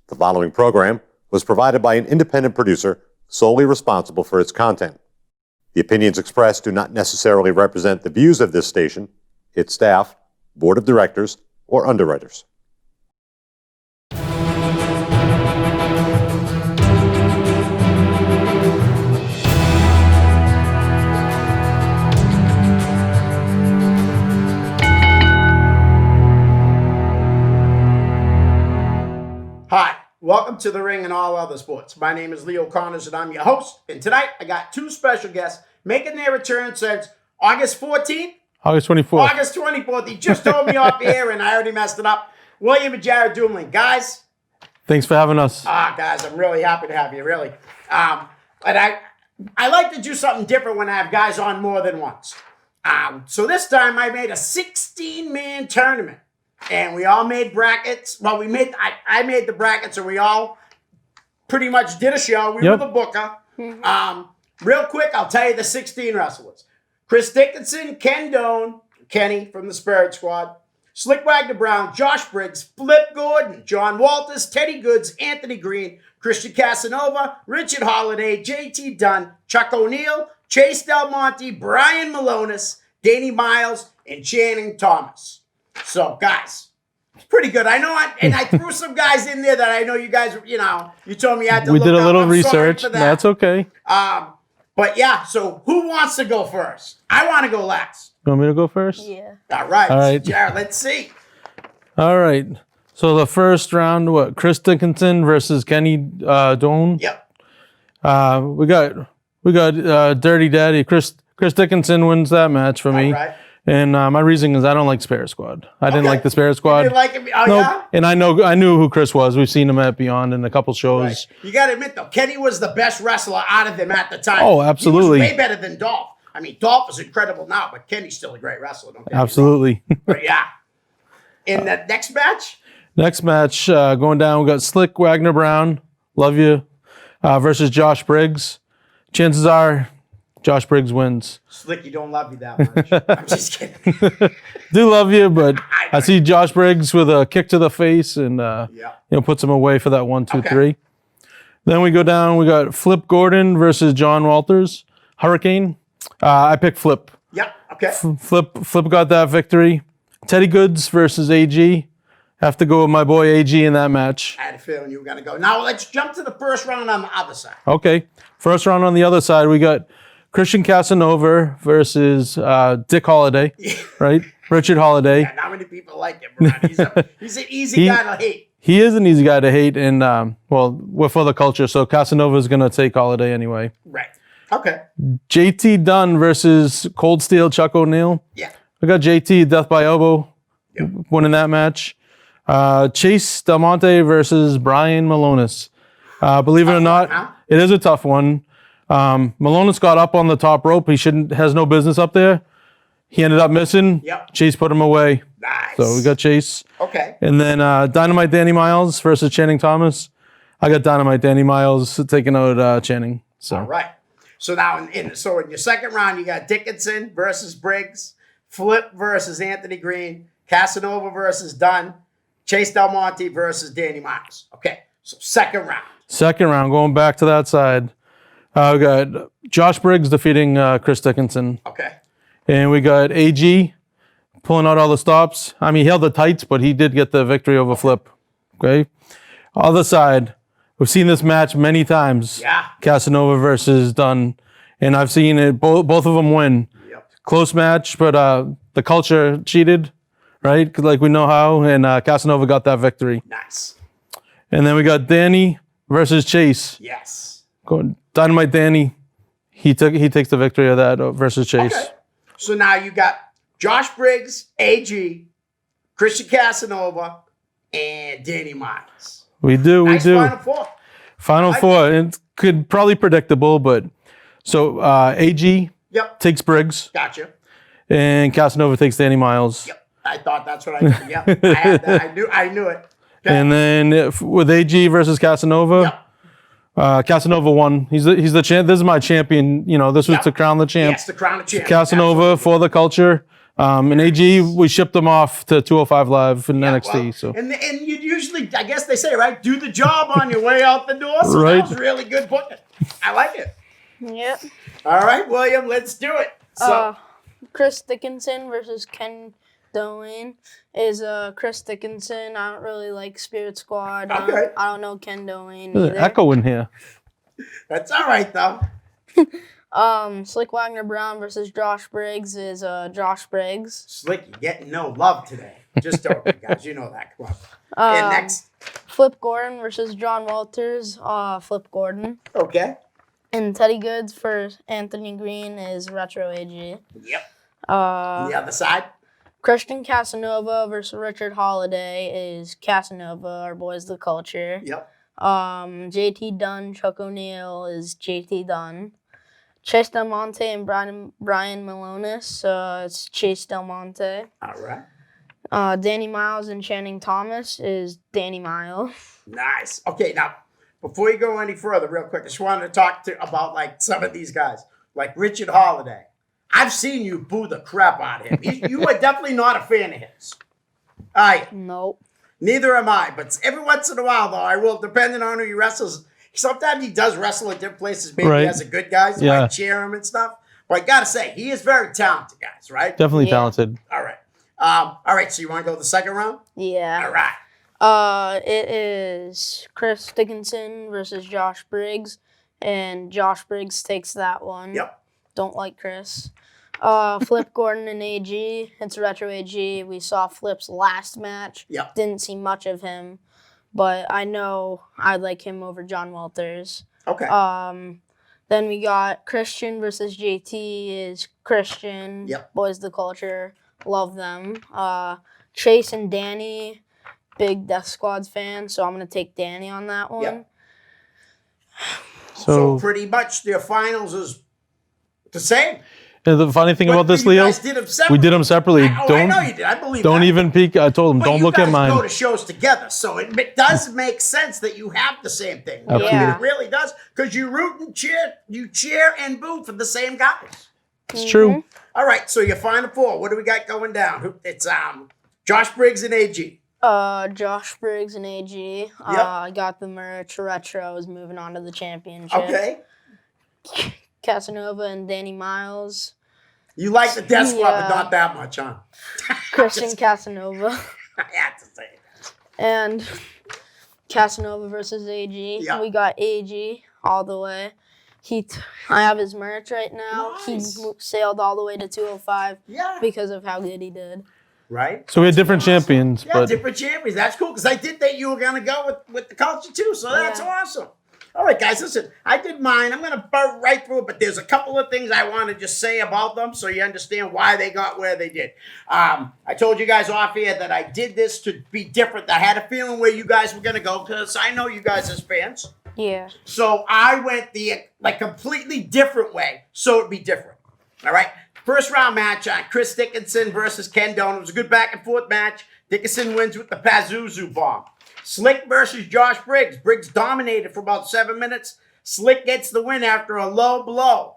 The following program was provided by an independent producer solely responsible for its content. The opinions expressed do not necessarily represent the views of this station, its staff, board of directors, or underwriters. Hi, welcome to The Ring and All Other Sports. My name is Leo Connors and I'm your host. And tonight I got two special guests making their return since August 14th. August 24th. August 24th. He just told me off the air and I already messed it up. William and Jared Duemling. Guys. Thanks for having us. Guys, I'm really happy to have you, really. And I like to do something different when I have guys on more than once. So this time I made a 16-man tournament. And we all made brackets. Well, I made the brackets, and we all pretty much did a show. We were the booker. Real quick, I'll tell you the 16 wrestlers. Chris Dickinson, Ken Doan, Kenny from the Spirit Squad, Slick Wagner Brown, Josh Briggs, Flip Gordon, John Walters, Teddy Goods, Anthony Green, Christian Casanova, Richard Holiday, JT Dunn, Chuck O'Neill, Chase Del Monte, Brian Malonis, Danny Miles, and Channing Thomas. So, guys, it's pretty good. I know, I threw some guys in there that I know you guys, you told me I had to We look did a up. little I'm research. sorry for that. That's okay. But yeah, so who wants to go first? I want to go last. You want me to go first? Yeah. All right. All right. Jared, let's see. All right. So the first round, Chris Dickinson versus Kenny Doan. Yep. We got Dirty Daddy. Chris Dickinson wins that match for me. All right. And my reasoning is I don't like Spirit Squad. I didn't like the Spirit Squad. You didn't like him? Oh, Nope. yeah? And I knew who Chris was. We've seen him at Beyond in a couple shows. Right. You got to admit, though, Kenny was the best wrestler out of them at the time. Oh, absolutely. He was way better than Dolph. I mean, Dolph is incredible now, but Kenny's still a great wrestler. Don't get me wrong. Absolutely. But yeah. In the next match? Next match, going down, we got Slick Wagner Brown, love you, versus Josh Briggs. Chances are, Josh Briggs wins. Slick, you don't love you that much. I'm just kidding. Do love you, but I see Josh Briggs with a kick to the face and puts him away for that 1, 2, 3. Then we go down, we got Flip Gordon versus John Walters. Hurricane. I picked Flip. Yep, okay. Flip got that victory. Teddy Goods versus AG. Have to go with my boy AG in that match. I had a feeling you were going to go. Now let's jump to the first round on the other side. Okay. First round on the other side, we got Christian Casanova versus Dick Holiday, right? Richard Holiday. Yeah, not many people like him, Brian. He's an easy guy to hate. He is an easy guy to hate, and we're for the culture, so Casanova is going to take Holiday anyway. Right. Okay. JT Dunn versus Cold Steel Chuck O'Neill. Yeah. We got JT Death by Elbow winning that match. Chase Del Monte versus Brian Malonis. Believe it or not, it is a tough one. Malonis got up on the top rope. He has no business up there. He ended up missing. Yep. Chase put him away. Nice. So we got Chase. Okay. And then Dynamite Danny Miles versus Channing Thomas. I got Dynamite Danny Miles taking out Channing. So. All right. So now in your second round, you got Dickinson versus Briggs, Flip versus Anthony Green, Casanova versus Dunn, Chase Del Monte versus Danny Miles. Okay. So second round. Second round, going back to that side. We got Josh Briggs defeating Chris Dickinson. Okay. And we got AG pulling out all the stops. I mean, he held the tights, but he did get the victory over Flip. Okay. Other side, we've seen this match many times. Yeah. Casanova versus Dunn. And I've seen it, both of them win. Yep. Close match, but the culture cheated, right? Like we know how. And Casanova got that victory. Nice. And then we got Danny versus Chase. Yes. Dynamite Danny, he takes the victory of that versus Chase. Okay. So now you got Josh Briggs, AG, Christian Casanova, and Danny Miles. We do. Final four. Final four. It could probably predictable, but so AG takes Briggs. Gotcha. And Casanova takes Danny Miles. Yep. I thought that's what I did. Yep. I had that. I knew it. Okay. And then with AG versus Casanova, Casanova won. He's the champ. This is my champion. You know, this was to crown the champ. Yes, to crown the champ. Casanova Absolutely. for the culture. And AG, we shipped them off to 205 Live in NXT. Well, So and you usually, I guess they say, right, do the job on your way out the door. So Right. that was really good booking. I like it. Yep. All right, William, let's do it. So, Chris Dickinson versus Ken Doane is Chris Dickinson. I don't really like Spirit Squad. Okay. I don't know Ken Doane there's an either. echo in here. that's all right, though. Slick Wagner Brown versus Josh Briggs is Josh Briggs. Slick, you're getting no love today. Just don't, you guys. You know that. Come on. And next. Flip Gordon versus John Walters. Flip Gordon. Okay. And Teddy Goods for Anthony Green is Retro AG. Yep. On the other side. Christian Casanova versus Richard Holiday is Casanova, our boys the culture. Yep. JT Dunn, Chuck O'Neill is JT Dunn. Chase Del Monte and Brian Malonis, it's Chase Del Monte. All right. Danny Miles and Channing Thomas is Danny Miles. Nice. Okay, now, before you go any further, real quick, I just wanted to talk about, like, some of these guys. Like Richard Holiday. I've seen you boo the crap out of him. You are definitely not a fan of his. Nope. Neither am I. But every once in a while, though, I will, depending on who he wrestles. Sometimes he does wrestle at different places, maybe Right. as a good guy, so I cheer him and stuff. But I got to say, he is very talented, guys, right? Definitely Yeah. talented. All right. All right, so you want to go the second round? Yeah. All right. It is Chris Dickinson versus Josh Briggs, and Josh Briggs takes that one. Yep. Don't like Chris. Flip Gordon and AG. It's Retro AG. We saw Flip's last match. Yep. Didn't see much of him, but I know I like him over John Walters. Okay. Then we got Christian versus JT is Christian. Yep. Boys the culture. Love them. Chase and Danny, big Death Squads fan, so I'm going to take Danny on that one. Yep. So, pretty much their finals is the same. and the funny thing about this, you Leo, guys did them separately. we did them separately. I know you did. I believe Don't that. even peek. I told him, But don't you look at guys mine. go to shows together, so it does make sense that you have the same thing. Yeah. It really does, because you root and cheer and boo for the same guys. It's true. All right, so your final four. What do we got going down? It's Josh Briggs and AG. Josh Briggs and AG. I got the merch. Retro is moving on to the championship. Okay. Casanova and Danny Miles. You like the Death Squad, Yeah. but not that much, huh? Christian Casanova. I had to say that. And Casanova versus AG. Yeah. We got AG all the way. I have his merch right now. Nice. He sailed all the way to 205 Yeah. because of how good he did. Right? So we had different champions, Yeah, but different champions. That's cool, because I did think you were going to go with the culture, too, so that's Yeah. awesome. All right, guys, listen, I did mine. I'm going to burn right through it, but there's a couple of things I want to just say about them so you understand why they got where they did. I told you guys off here that I did this to be different. I had a feeling where you guys were going to go, because I know you guys as fans. Yeah. So I went the completely different way, so it'd be different. All right? First round match, Chris Dickinson versus Ken Doane. It was a good back and forth match. Dickinson wins with the Pazuzu bomb. Slick versus Josh Briggs. Briggs dominated for about 7 minutes. Slick gets the win after a low blow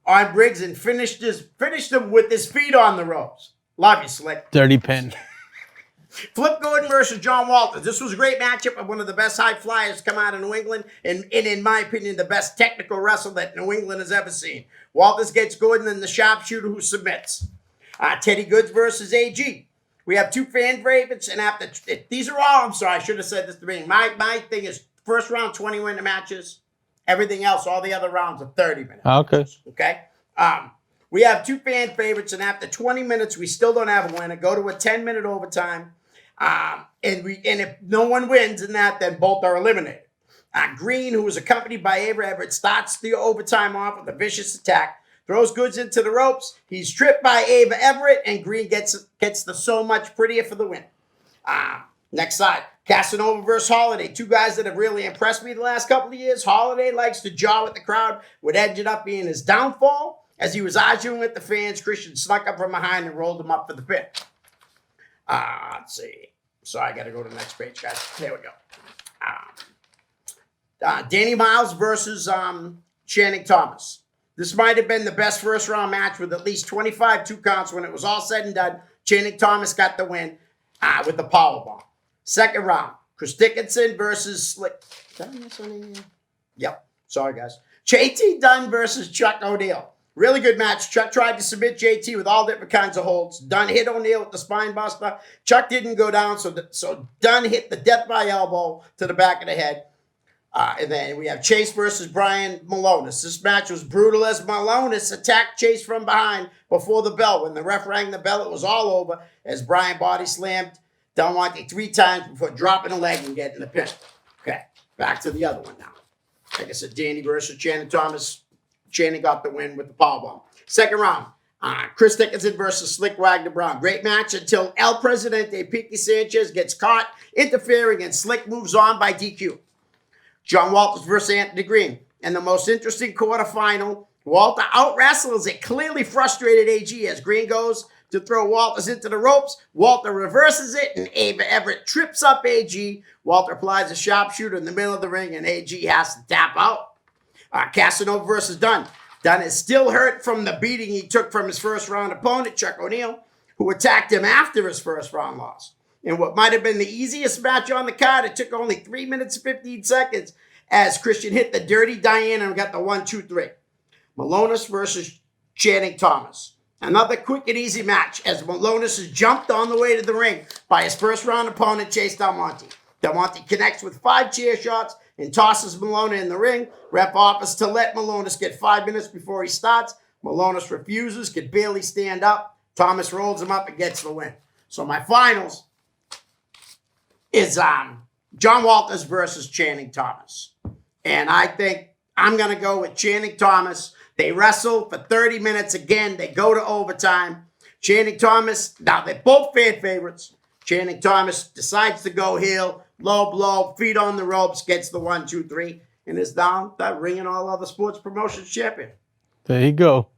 on Briggs and finished him with his feet on the ropes. Love you, Slick. dirty pin. Flip Gordon versus John Walters. This was a great matchup of one of the best high flyers come out of New England, and in my opinion, the best technical wrestler that New England has ever seen. Walters gets Gordon and the sharpshooter who submits. Teddy Goods versus AG. We have two fan favorites, and these are all, I'm sorry, I should have said this to me. My thing is first round 20-minute matches. Everything else, all the other rounds are 30 minutes. Okay. Okay? We have two fan favorites, and after 20 minutes, we still don't have a winner. Go to a 10-minute overtime. And if no one wins in that, then both are eliminated. Green, who was accompanied by Ava Everett, starts the overtime off with a vicious attack, throws Goods into the ropes. He's tripped by Ava Everett, and Green gets the so much prettier for the win. Next side, Casanova versus Holiday. Two guys that have really impressed me the last couple of years. Holiday likes to jaw with the crowd, what ended up being his downfall. As he was arguing with the fans, Christian snuck up from behind and rolled him up for the pin. Let's see. Sorry, I got to go to the next page, guys. There we go. Danny Miles versus Channing Thomas. This might have been the best first round match with at least 25 two counts. When it was all said and done, Channing Thomas got the win with the powerbomb. Second round, Chris Dickinson versus Slick. Did I miss any? Yep. Sorry, guys. JT Dunn versus Chuck O'Neal. Really good match. Chuck tried to submit JT with all different kinds of holds. Dunn hit O'Neal with the spine buster. Chuck didn't go down, so Dunn hit the death by elbow to the back of the head. And then we have Chase versus Brian Malonis. This match was brutal as Malonis attacked Chase from behind before the bell. When the ref rang the bell, it was all over as Brian body slammed Delmonte 3 times before dropping a leg and getting the pin. Okay, back to the other one now. Like I said, Danny versus Channing Thomas. Channing got the win with the powerbomb. Second round, Chris Dickinson versus Slick Wagner Brown. Great match until El Presidente Pique Sanchez gets caught interfering and Slick moves on by DQ. John Walters versus Anthony Green. And the most interesting quarterfinal, Walter out-wrestles a clearly frustrated AG as Green goes to throw Walters into the ropes. Walter reverses it and Ava Everett trips up AG. Walter applies a sharpshooter in the middle of the ring and AG has to tap out. Casanova versus Dunn. Dunn is still hurt from the beating he took from his first round opponent, Chuck O'Neal, who attacked him after his first round loss. In what might have been the easiest match on the card, it took only 3 minutes and 15 seconds as Christian hit the Dirty Diana and got the 1-2-3. Malonis versus Channing Thomas. Another quick and easy match as Malonis is jumped on the way to the ring by his first round opponent, Chase Delmonte. Delmonte connects with 5 chair shots and tosses Malonis in the ring. Ref offers to let Malonis get 5 minutes before he starts. Malonis refuses, can barely stand up. Thomas rolls him up and gets the win. So my finals is John Walters versus Channing Thomas. And I think I'm going to go with Channing Thomas. They wrestle for 30 minutes again. They go to overtime. Channing Thomas, now they're both fan favorites. Channing Thomas decides to go heel, low blow, feet on the ropes, gets the 1-2-3, and is down that ring and all other sports promotions champion. There you go.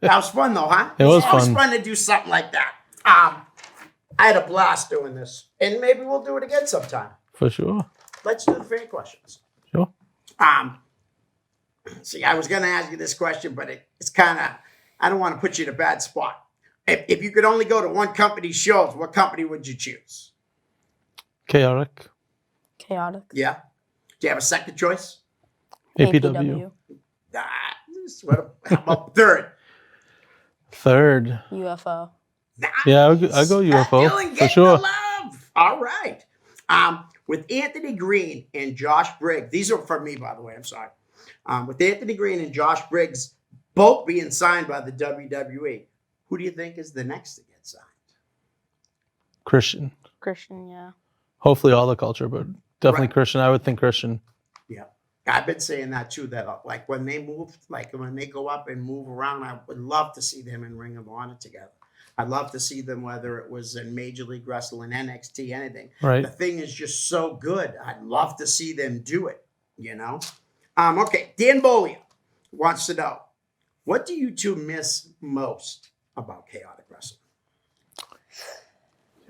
That was fun though, huh? It was always fun. fun to do something like that. I had a blast doing this, and maybe we'll do it again sometime. For sure. Let's do the fan questions. Sure. See, I was going to ask you this question, but it's kind of, I don't want to put you in a bad spot. If you could only go to one company's shows, what company would you choose? Chaotic. Chaotic. Yeah. Do you have a second choice? APW. How about third? Third. UFO. Yeah, I'll go UFO. Dylan For getting sure. the love. All right. With Anthony Green and Josh Briggs, these are from me, by the way, I'm sorry. With Anthony Green and Josh Briggs both being signed by the WWE, who do you think is the next to get signed? Christian. Christian, yeah. Hopefully all the culture, but definitely Right. Christian. I would think Christian. Yeah. I've been saying that too, that like when they move, like when they go up and move around, I would love to see them in Ring of Honor together. I'd love to see them, whether it was in Major League Wrestling, NXT, anything. Right. The thing is just so good. I'd love to see them do it, you know? Okay, Dan Bolia wants to know, what do you two miss most about Chaotic Wrestling?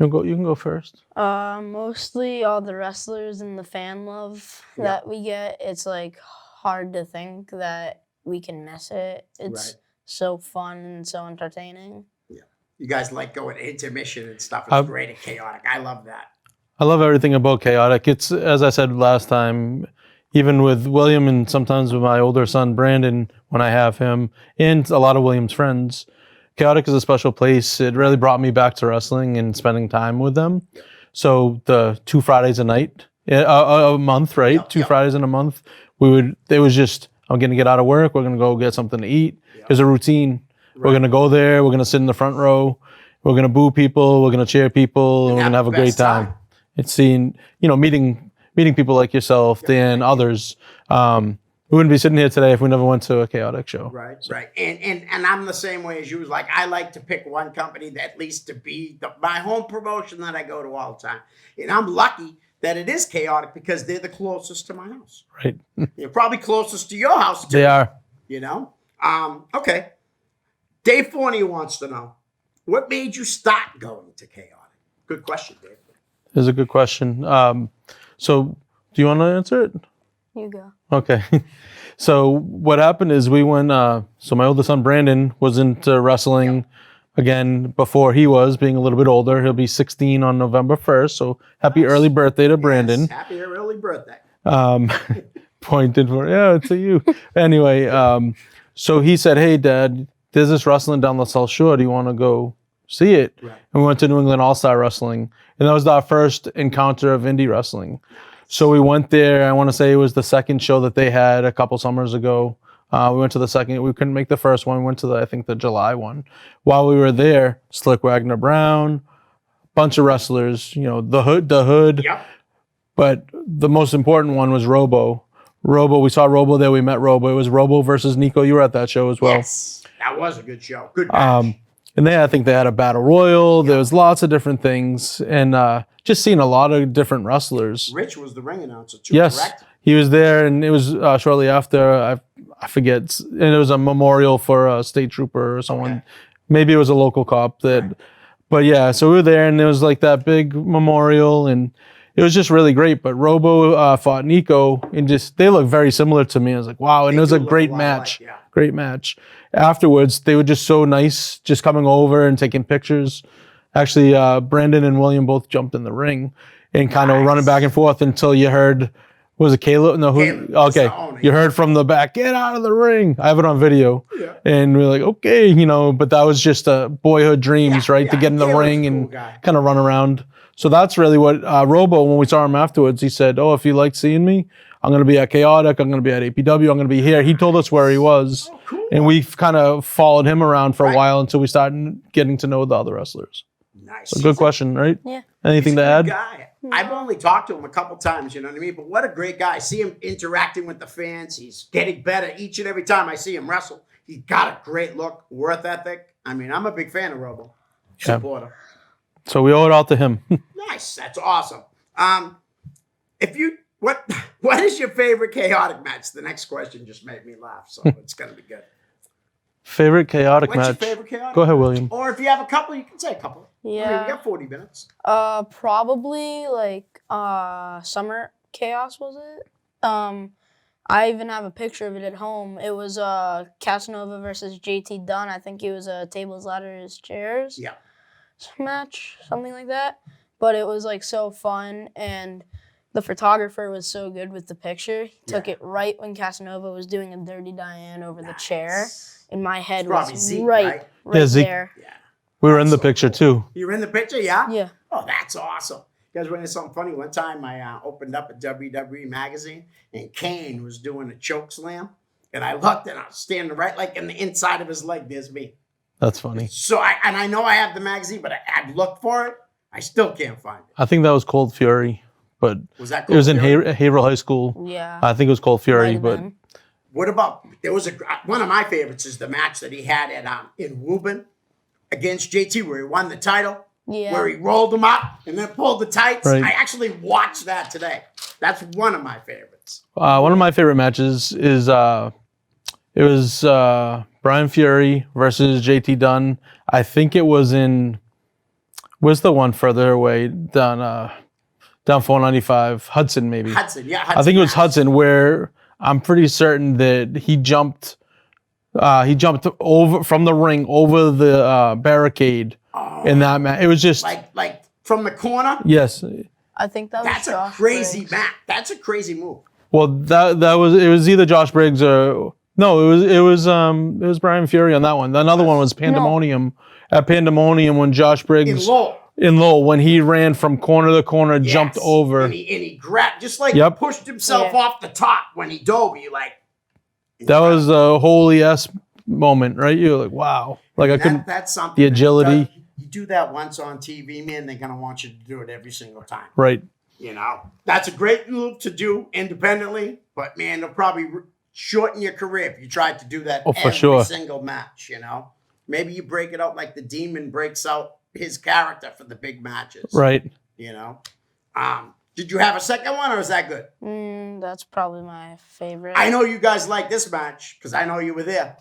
You can go first. Mostly all the wrestlers and the fan love that we get. It's like hard to think that we can miss it. It's so fun and so entertaining. Yeah. You guys like going to intermission and stuff. It's great at Chaotic. I love that. I love everything about Chaotic. It's, as I said last time, even with William and sometimes with my older son, Brandon, when I have him, and a lot of William's friends, Chaotic is a special place. It really brought me back to wrestling and spending time with them. So the 2 Fridays a night, a month, right? 2 Fridays in a month, it was just, I'm going to get out of work. We're going to go get something to eat. Here's a routine. We're going to go there. We're going to sit in the front row. We're going to boo people. We're going to cheer people. And we're going to have a great time. It's seeing, meeting people like yourself and others. We wouldn't be sitting here today if we never went to a Chaotic show. Right, right. And I'm the same way as you. Like, I like to pick one company that at least to be my home promotion that I go to all the time. And I'm lucky that it is Chaotic because they're the closest to my house. Right. They're probably closest to your house, too. They are. Okay. Dave Forney wants to know, what made you start going to Chaotic? Good question, Dave. It's a good question. So do you want to answer it? You go. Okay. So what happened is we went. So my oldest son Brandon was into wrestling again before he was, being a little bit older. He'll be 16 on November 1st. So happy early birthday to Brandon. Yes, happy early birthday. Pointed for it's a you. Anyway, so he said, "Hey, Dad, there's this wrestling down the South Shore. Do you want to go see it?" Right. And we went to New England All Star Wrestling, and that was our first encounter of indie wrestling. So we went there. I want to say it was the second show that they had a couple summers ago. We went to the second. We couldn't make the first one. We went to I think the July one. While we were there, Slick Wagner Brown, bunch of wrestlers. The Hood. Yep. But the most important one was Robo. We saw Robo there. We met Robo. It was Robo versus Nico. You were at that show as well. Yes, that was a good show. Good match. And I think they had a battle royal. There was lots of different things, and just seeing a lot of different wrestlers. Rich was the ring announcer too, Yes, correct? he was there, and it was shortly after. I forget, and it was a memorial for a state trooper or someone. Okay. Maybe it was a local cop that. Right. But yeah, so we were there, and there was like that big memorial, and it was just really great. But Robo fought Nico, and they look very similar to me. I was like, wow, and They it was do a look great a lot match. alike, yeah. Great match. Afterwards, they were just so nice, just coming over and taking pictures. Actually, Brandon and William both jumped in the ring and kind of running back and forth until you heard, was it Caleb? No, Caleb, okay. that's the owner. You heard from the back, get out of the ring. I have it on video. Yeah. And we're like, okay, but that was just boyhood dreams, Yeah, right? To yeah. get in the Caleb's ring a and cool guy. kind of run around. So that's really what Robo, when we saw him afterwards, he said, oh, if you like seeing me, I'm going to be at Chaotic, I'm going to be at APW, I'm going to be here. He told us where he was. Oh, cool. And we've kind of followed him around for a Right. while until we started getting to know the other wrestlers. Nice. So good question, right? Yeah. Anything He's to a good add? guy. I've only talked to him a couple times, you know what I mean? But what a great guy. I see him interacting with the fans. He's getting better each and every time I see him wrestle. He's got a great look, worth ethic. I mean, I'm a big fan of Robo. Yeah. Supporter. So we owe it all to him. Nice. That's awesome. What is your favorite chaotic match? The next question just made me laugh, so it's gonna be good. Favorite chaotic What's match? your favorite chaotic? Go ahead, William. Or if you have a couple, you can say a couple. I mean, Yeah. we got 40 minutes. Probably like Summer Chaos, was it? I even have a picture of it at home. It was Casanova versus JT Dunn. I think it was a tables, ladders, chairs Yeah. match, something like that. But it was like so fun, and the photographer was so good with the picture. He took Yeah. it right when Casanova was doing a Dirty Diane over the chair, and my head It's probably was Zeke, right Yeah, Zeke. there. Yeah. We were in the So picture too. You're in the picture, yeah? Yeah. Oh, that's awesome. You guys want to hear something funny? One time I opened up a WWE magazine and Kane was doing a choke slam. And I looked and I was standing right like in the inside of his leg. There's me. That's funny. So I know I have the magazine, but I've looked for it. I still can't find it. I think that was Cold Fury, but Was that it was in Fury? Haverhill High School. Yeah. I think it was Cold Fury, Might have but been. What about, there was one of my favorites is the match that he had at in Woburn against JT where he won the title. Yeah. Where he rolled him up and then pulled the tights. Right. I actually watched that today. That's one of my favorites. one of my favorite matches is it was Brian Fury versus JT Dunn. I think it was where's the one further away down 495 Hudson maybe. Hudson, yeah. I think it was Mass. Hudson where I'm pretty certain that he jumped over from the ring over the barricade in that match. It was just Like from the corner. yes. I think that was That's a Josh crazy Briggs. match. That's a crazy move. Well, it was either Josh Briggs or no, it was Brian Fury on that one. Another one was Pandemonium. At Pandemonium when Josh In Briggs Lowell. in Lowell when he ran from corner to corner, jumped Yes. over. And he grabbed, just like Yep. pushed himself Yeah. off the top when he dove. You like. That was a holy ass moment, right? You're like, wow. Like I couldn't. That's something. the that agility. you do that once on TV, man, they're going to want you to do it every single time. Right. You know, that's a great move to do independently, but man, it'll probably shorten your career if you tried to do that Oh, for every sure. single match, you know? Maybe you break it out like the Demon breaks out his character for the big matches. Right. You know? Did you have a second one or is that good? That's probably my favorite. I know you guys like this match because I know you were there.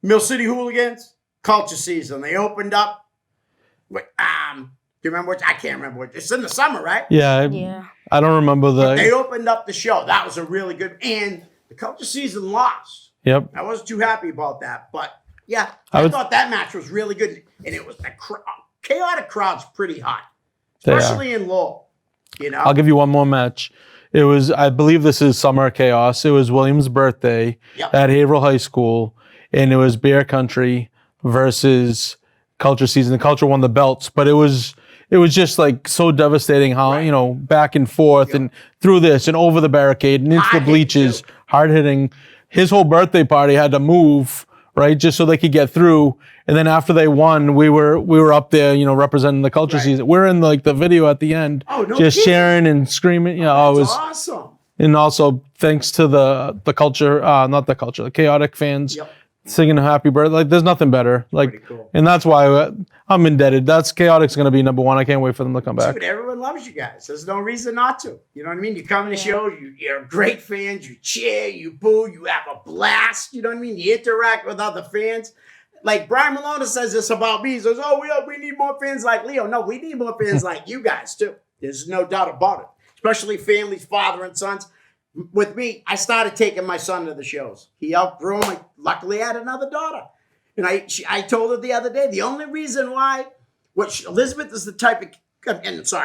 Mill City Hooligans, Culture Season. They opened up. Do you remember what? I can't remember what. It's in the summer, right? Yeah. Yeah. I don't remember They the. opened up the show. That was a really good. And The culture season lost. Yep. I wasn't too happy about that, but yeah, I I would- thought that match was really good, and it was the chaotic crowd's pretty hot, They are. especially in Lowell. You know, I'll give you one more match. It was, I believe this is Summer Chaos. It was William's birthday Yep. at Haverhill High School, and it was Bear Country versus Culture Season. The Culture won the belts, but it was just like so devastating how, Right. you know, back and forth and through this and over the barricade and into the Hard-hitting, bleachers, too. hard hitting. His whole birthday party had to move, right, just so they could get through. And then after they won, we were up there, you know, representing the Culture Right. Season. We're in like the video at the end, Oh, no just kidding. cheering and screaming. You know, it that's was, awesome. and also thanks to the culture, not the culture, the chaotic fans Yep. singing a happy birthday. Like, there's nothing better. Like, Pretty cool. and that's why I'm indebted. That's Chaotic's going to be number one. I can't wait for them to come back. Dude, everyone loves you guys. There's no reason not to. You know what I mean? You come to the show, you're great fans, you cheer, you boo, you have a blast. You know what I mean? You interact with other fans. Like Brian Malone says this about me. He says, oh, we need more fans like Leo. No, we need more fans like you guys, too. There's no doubt about it. Especially families, father and sons. With me, I started taking my son to the shows. He outgrew him. Luckily, I had another daughter. And I told her the other day, the only reason why, Elizabeth is the type of,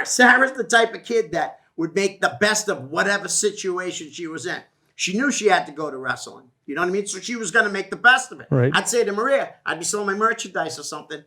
Sarah's the type of kid that would make the best of whatever situation she was in. She knew she had to go to wrestling. You know what I mean? So she was going to make the best of it. Right. I'd say to Maria, I'd be selling my merchandise or something.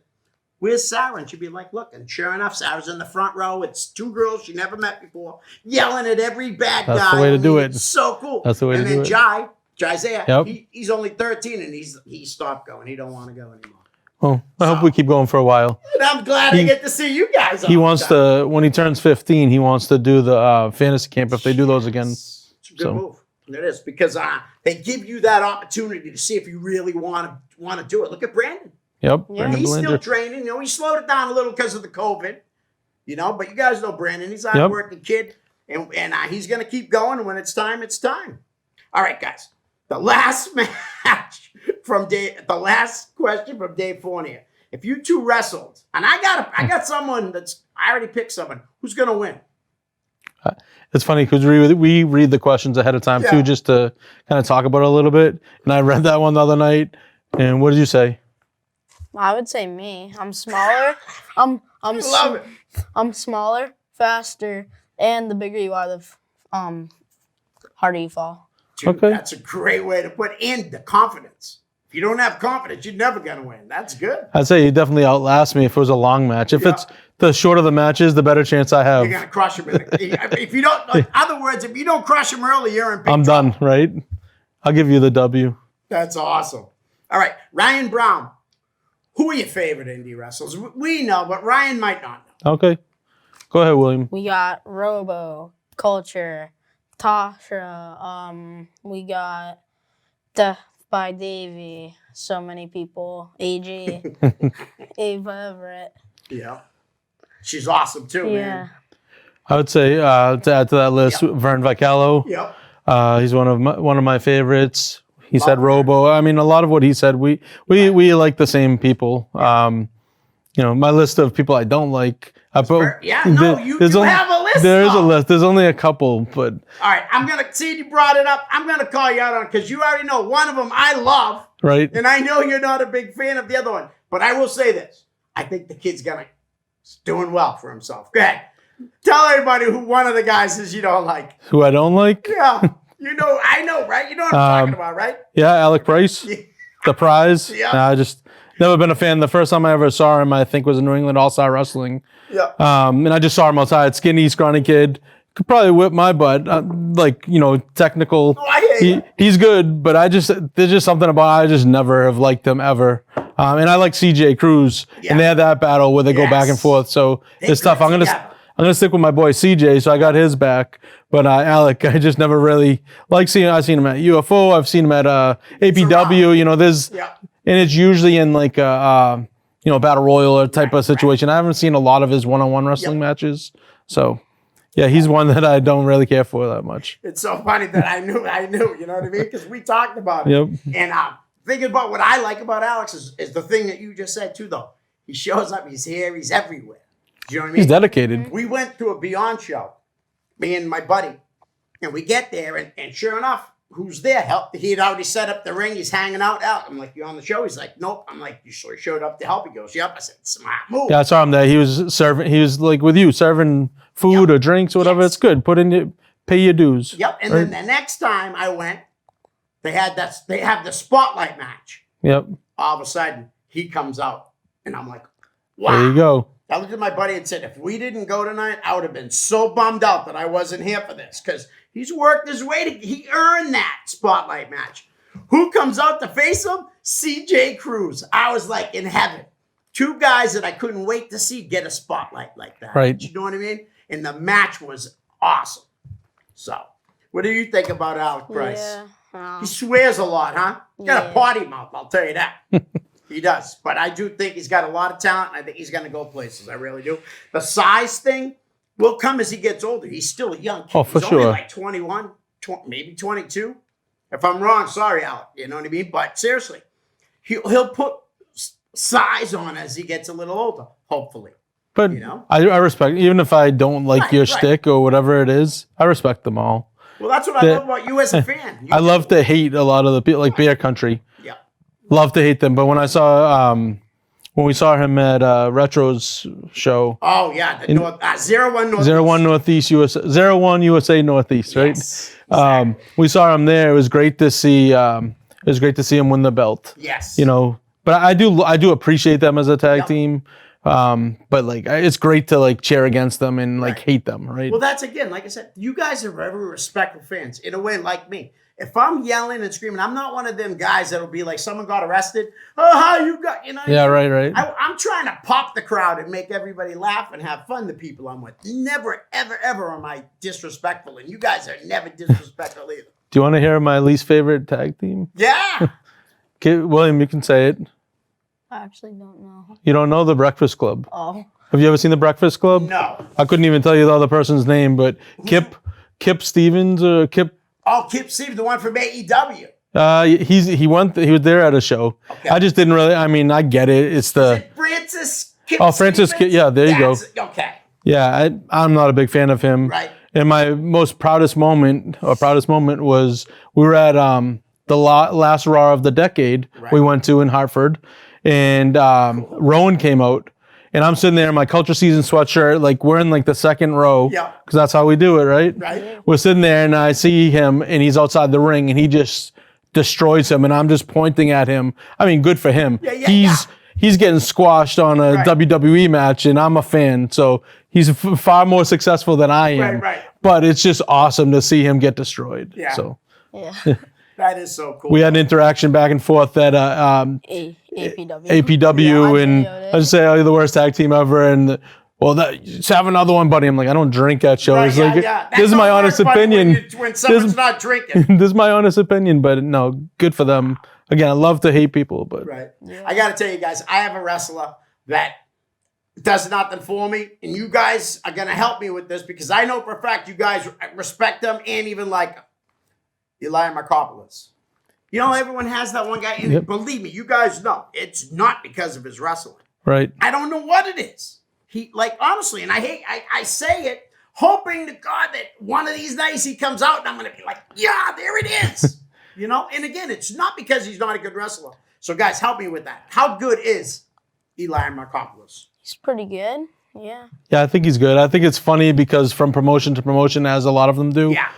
Where's Sarah? And she'd be like, look. And sure enough, Sarah's in the front row. It's two girls she never met before, yelling at every bad guy. That's the way to I mean, do it. It's so cool. That's the way to and do then it. Jai's there. Yep. He's only 13 and he stopped going. He don't want to go anymore. Well, I hope we keep going for a while. And I'm glad I get to see you guys. He wants to, when he turns 15, he wants to do the fantasy camp if they do those again. It's a good move. It is because they give you that opportunity to see if you really want to do it. Look at Brandon. Yep. Yeah. Brandon He's still Belanger. training. You know, he slowed it down a little because of the COVID. You know, but you guys know Brandon. He's a Yep. hard-working kid, and he's going to keep going. And when it's time, it's time. All right, guys. The last match the last question from Dave Fournier. If you two wrestled, and I got someone I already picked someone who's going to win. It's funny because we read the questions ahead of time Yeah. too, just to kind of talk about it a little bit. And I read that one the other night. And what did you say? I would say me. I'm smaller. I'm Love it. I'm smaller, faster, and the bigger you are, the harder you fall. Dude, Okay. That's a great way to put in the confidence. If you don't have confidence, you're never going to win. That's good. I'd say you definitely outlast me if it was a long match. If Yeah. it's the shorter the matches, the better chance I have. You're going to crush him. If you don't, in other words, if you don't crush him early, you're in big I'm trouble. done, right? I'll give you the W. That's awesome. All right, Ryan Brown. Who are your favorite indie wrestlers? We know, but Ryan might not know. Okay. Go ahead, William. We got Robo, Culture, Tasha. We got Death by Davey. So many people. AG, Ava Everett. Yeah. She's awesome too, Yeah. man. I would say to add to that list, Vern Vicalo. Yep. He's one of my favorites. He said Love Robo. I mean, a lot of what he said, we like the same people. You know, my list of people I don't like. Yeah, no, you have a list. There is a though. list. There's only a couple, but All right, I'm going to see you brought it up. I'm going to call you out on it because you already know one of them I love, right. and I know you're not a big fan of the other one. But I will say this. I think the kid's doing well for himself. Go ahead. Tell everybody who one of the guys is you don't like. Who I don't like? Yeah. You know, I know, right? You know what I'm talking about, right? Yeah, Alec Price, Yeah. the prize. Yeah. Nah, I just never been a fan. The first time I ever saw him, I think, was in New England All-Star Wrestling. Yeah. And I just saw him outside, skinny, scrawny kid. Could probably whip my butt. Technical. Oh, I hear you. He's good, but there's just something about I just never have liked him ever. And I like CJ Cruz, Yeah. and they had that battle where they go back and Yes. forth. So it's go tough. I'm together. gonna stick with my boy CJ, so I got his back. But Alec, I just never really like seeing. I've seen him at UFO. I've seen him at APW. You know, there's Yeah. and it's usually in like a battle royal or type of situation. I haven't seen a lot of his one-on-one wrestling matches. So yeah, he's one that I don't really care for that much. It's so funny that I knew, you know what I mean? Because we talked about it. Yep. And thinking about what I like about Alex is the thing that you just said too, though. He shows up, he's here, he's everywhere. Do you know what I mean? He's dedicated. We went to a Beyond show, me and my buddy, and we get there, and sure enough, who's there? He had already set up the ring. He's hanging out. I'm like, you on the show? He's like, nope. I'm like, you sure showed up to help? He goes, yep. I said, smart move. Yeah, I saw him there. He was serving. He was like with you, serving food or drinks or whatever. Yes. It's good. Pay your dues. Yep. And then the next time I went, they have the spotlight match. Yep. All of a sudden, he comes out, and I'm like, wow. There you go. I looked at my buddy and said, if we didn't go tonight, I would have been so bummed out that I wasn't here for this, because he's worked his way he earned that spotlight match. Who comes out to face him? CJ Cruz. I was like in heaven. Two guys that I couldn't wait to see get a spotlight like that. Right. You know what I mean? And the match was awesome. So, what do you think about Alec Price? Yeah. He swears a lot, huh? He's got a Yeah. potty mouth, I'll tell you that. He does. But I do think he's got a lot of talent. I think he's going to go places. I really do. The size thing will come as he gets older. He's still a young kid. Oh, for he's only sure. like 21, maybe 22. If I'm wrong, sorry, Alec. You know what I mean? But seriously, he'll put size on as he gets a little older, hopefully. But You know? I respect, even if I don't like Right, your right. shtick or whatever it is, I respect them all. Well, that's what I love about you as a fan. You I love to hate a lot of the people, like Bear Country. Yeah. Love to hate them. But when I saw, when we saw him at Retro's show, Oh, yeah. The North, 01 North. 01 Northeast USA, 01 USA Northeast, right? Yes. We saw him there. It was great to see. It was great to see him win the belt. Yes. You know, but I do appreciate them as a tag Yep. team. But like, it's great to like cheer against them and like Right. hate them, right? Well, that's again, like I said, you guys are very respectful fans in a way like me. If I'm yelling and screaming, I'm not one of them guys that'll be like, someone got arrested. Oh, how you got, you know? Yeah, right. I'm trying to pop the crowd and make everybody laugh and have fun, the people I'm with. Never, ever, ever am I disrespectful. And you guys are never disrespectful either. Do you want to hear my least favorite tag team? Yeah. Okay, William, you can say it. I actually don't know. You don't know the Breakfast Club? Oh. Have you ever seen the Breakfast Club? No. I couldn't even tell you the other person's name, but Kip Stevens or Kip. Oh, Kip Stevens, the one from AEW. He was there at a show. Okay. I just didn't really. I mean, I get it. It's the Francis Kip Francis. Stevens? Yeah, there you go. Okay. Yeah, I'm not a big fan of him. Right. And my most proudest moment was we were at the last Raw of the decade Right. we went to in Hartford, and Rowan came out, and I'm sitting there in my Culture Season sweatshirt, like we're in like the second row, Yeah. because that's how we do it, right? Right. We're sitting there, and I see him, and he's outside the ring, and he just destroys him, and I'm just pointing at him. I mean, good for him. Yeah. He's getting squashed on a Right. WWE match, and I'm a fan, so he's far more successful than I am. Right. But it's just awesome to see him get destroyed. Yeah. So Yeah. That is so cool. we had an interaction back and forth at APW. APW, Yeah, and I I just say, "Oh, you're the worst tag team ever," and just have another one, buddy. I'm like, I don't drink at shows. Right, Like, yeah. this is my honest opinion. When someone's not drinking. This is my honest opinion, but no, good for them. Again, I love to hate people, but Right. I got to tell you guys, I have a wrestler that does nothing for me, and you guys are going to help me with this because I know for a fact you guys respect them and even like them. Eli Markopoulos. You know, everyone has that one guy, and Yep. believe me, you guys know it's not because of his wrestling. right. I don't know what it is. He, like, honestly, and I say it hoping to God that one of these nights he comes out and I'm going to be like, yeah, there it is. You know, and again, it's not because he's not a good wrestler. So, guys, help me with that. How good is Eli Markopoulos? He's pretty good. Yeah. Yeah, I think he's good. I think it's funny because from promotion to promotion, as a lot of them do, Yeah.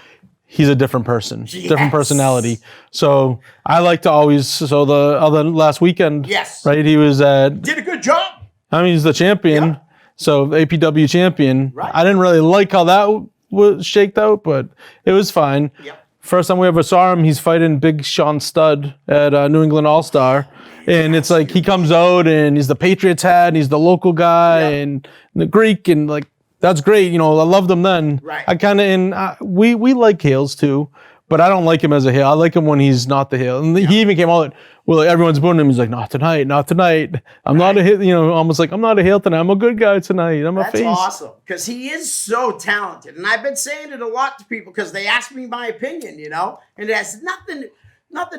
he's a different person, Yes. different personality. So I like to always. So the other last weekend, Yes. right? He was at. Did a good job. I mean, he's the champion. Yeah. So APW champion. Right. I didn't really like how that was shaked out, but it was fine. Yep. First time we ever saw him, he's fighting Big Sean Studd at New England All Star. And it's like he comes out and he's the Patriots hat and he's the local guy Yeah. and the Greek and like that's great. You know, I loved him then. Right. I kind of we like heels too, but I don't like him as a heel. I like him when he's not the heel. And he even came out. Well, everyone's booing him. He's like, not tonight, not tonight. I'm not a heel. You know, almost like I'm not a heel tonight. I'm a good guy tonight. I'm a That's face. awesome because he is so talented. And I've been saying it a lot to people because they ask me my opinion, you know, and it has nothing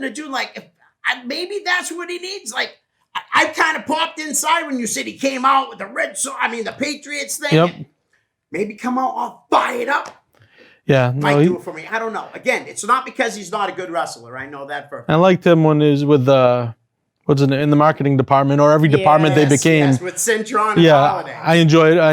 to do like if maybe that's what he needs. Like I kind of popped inside when you said he came out with the the Patriots thing. Yep. And maybe come out all fired up. Yeah, no, Might do it for me. I don't know. Again, it's not because he's not a good wrestler. I know that for. I liked him when he was with what's it, in the marketing department or every department they became. Yes, with Centron and Yeah, Holiday. I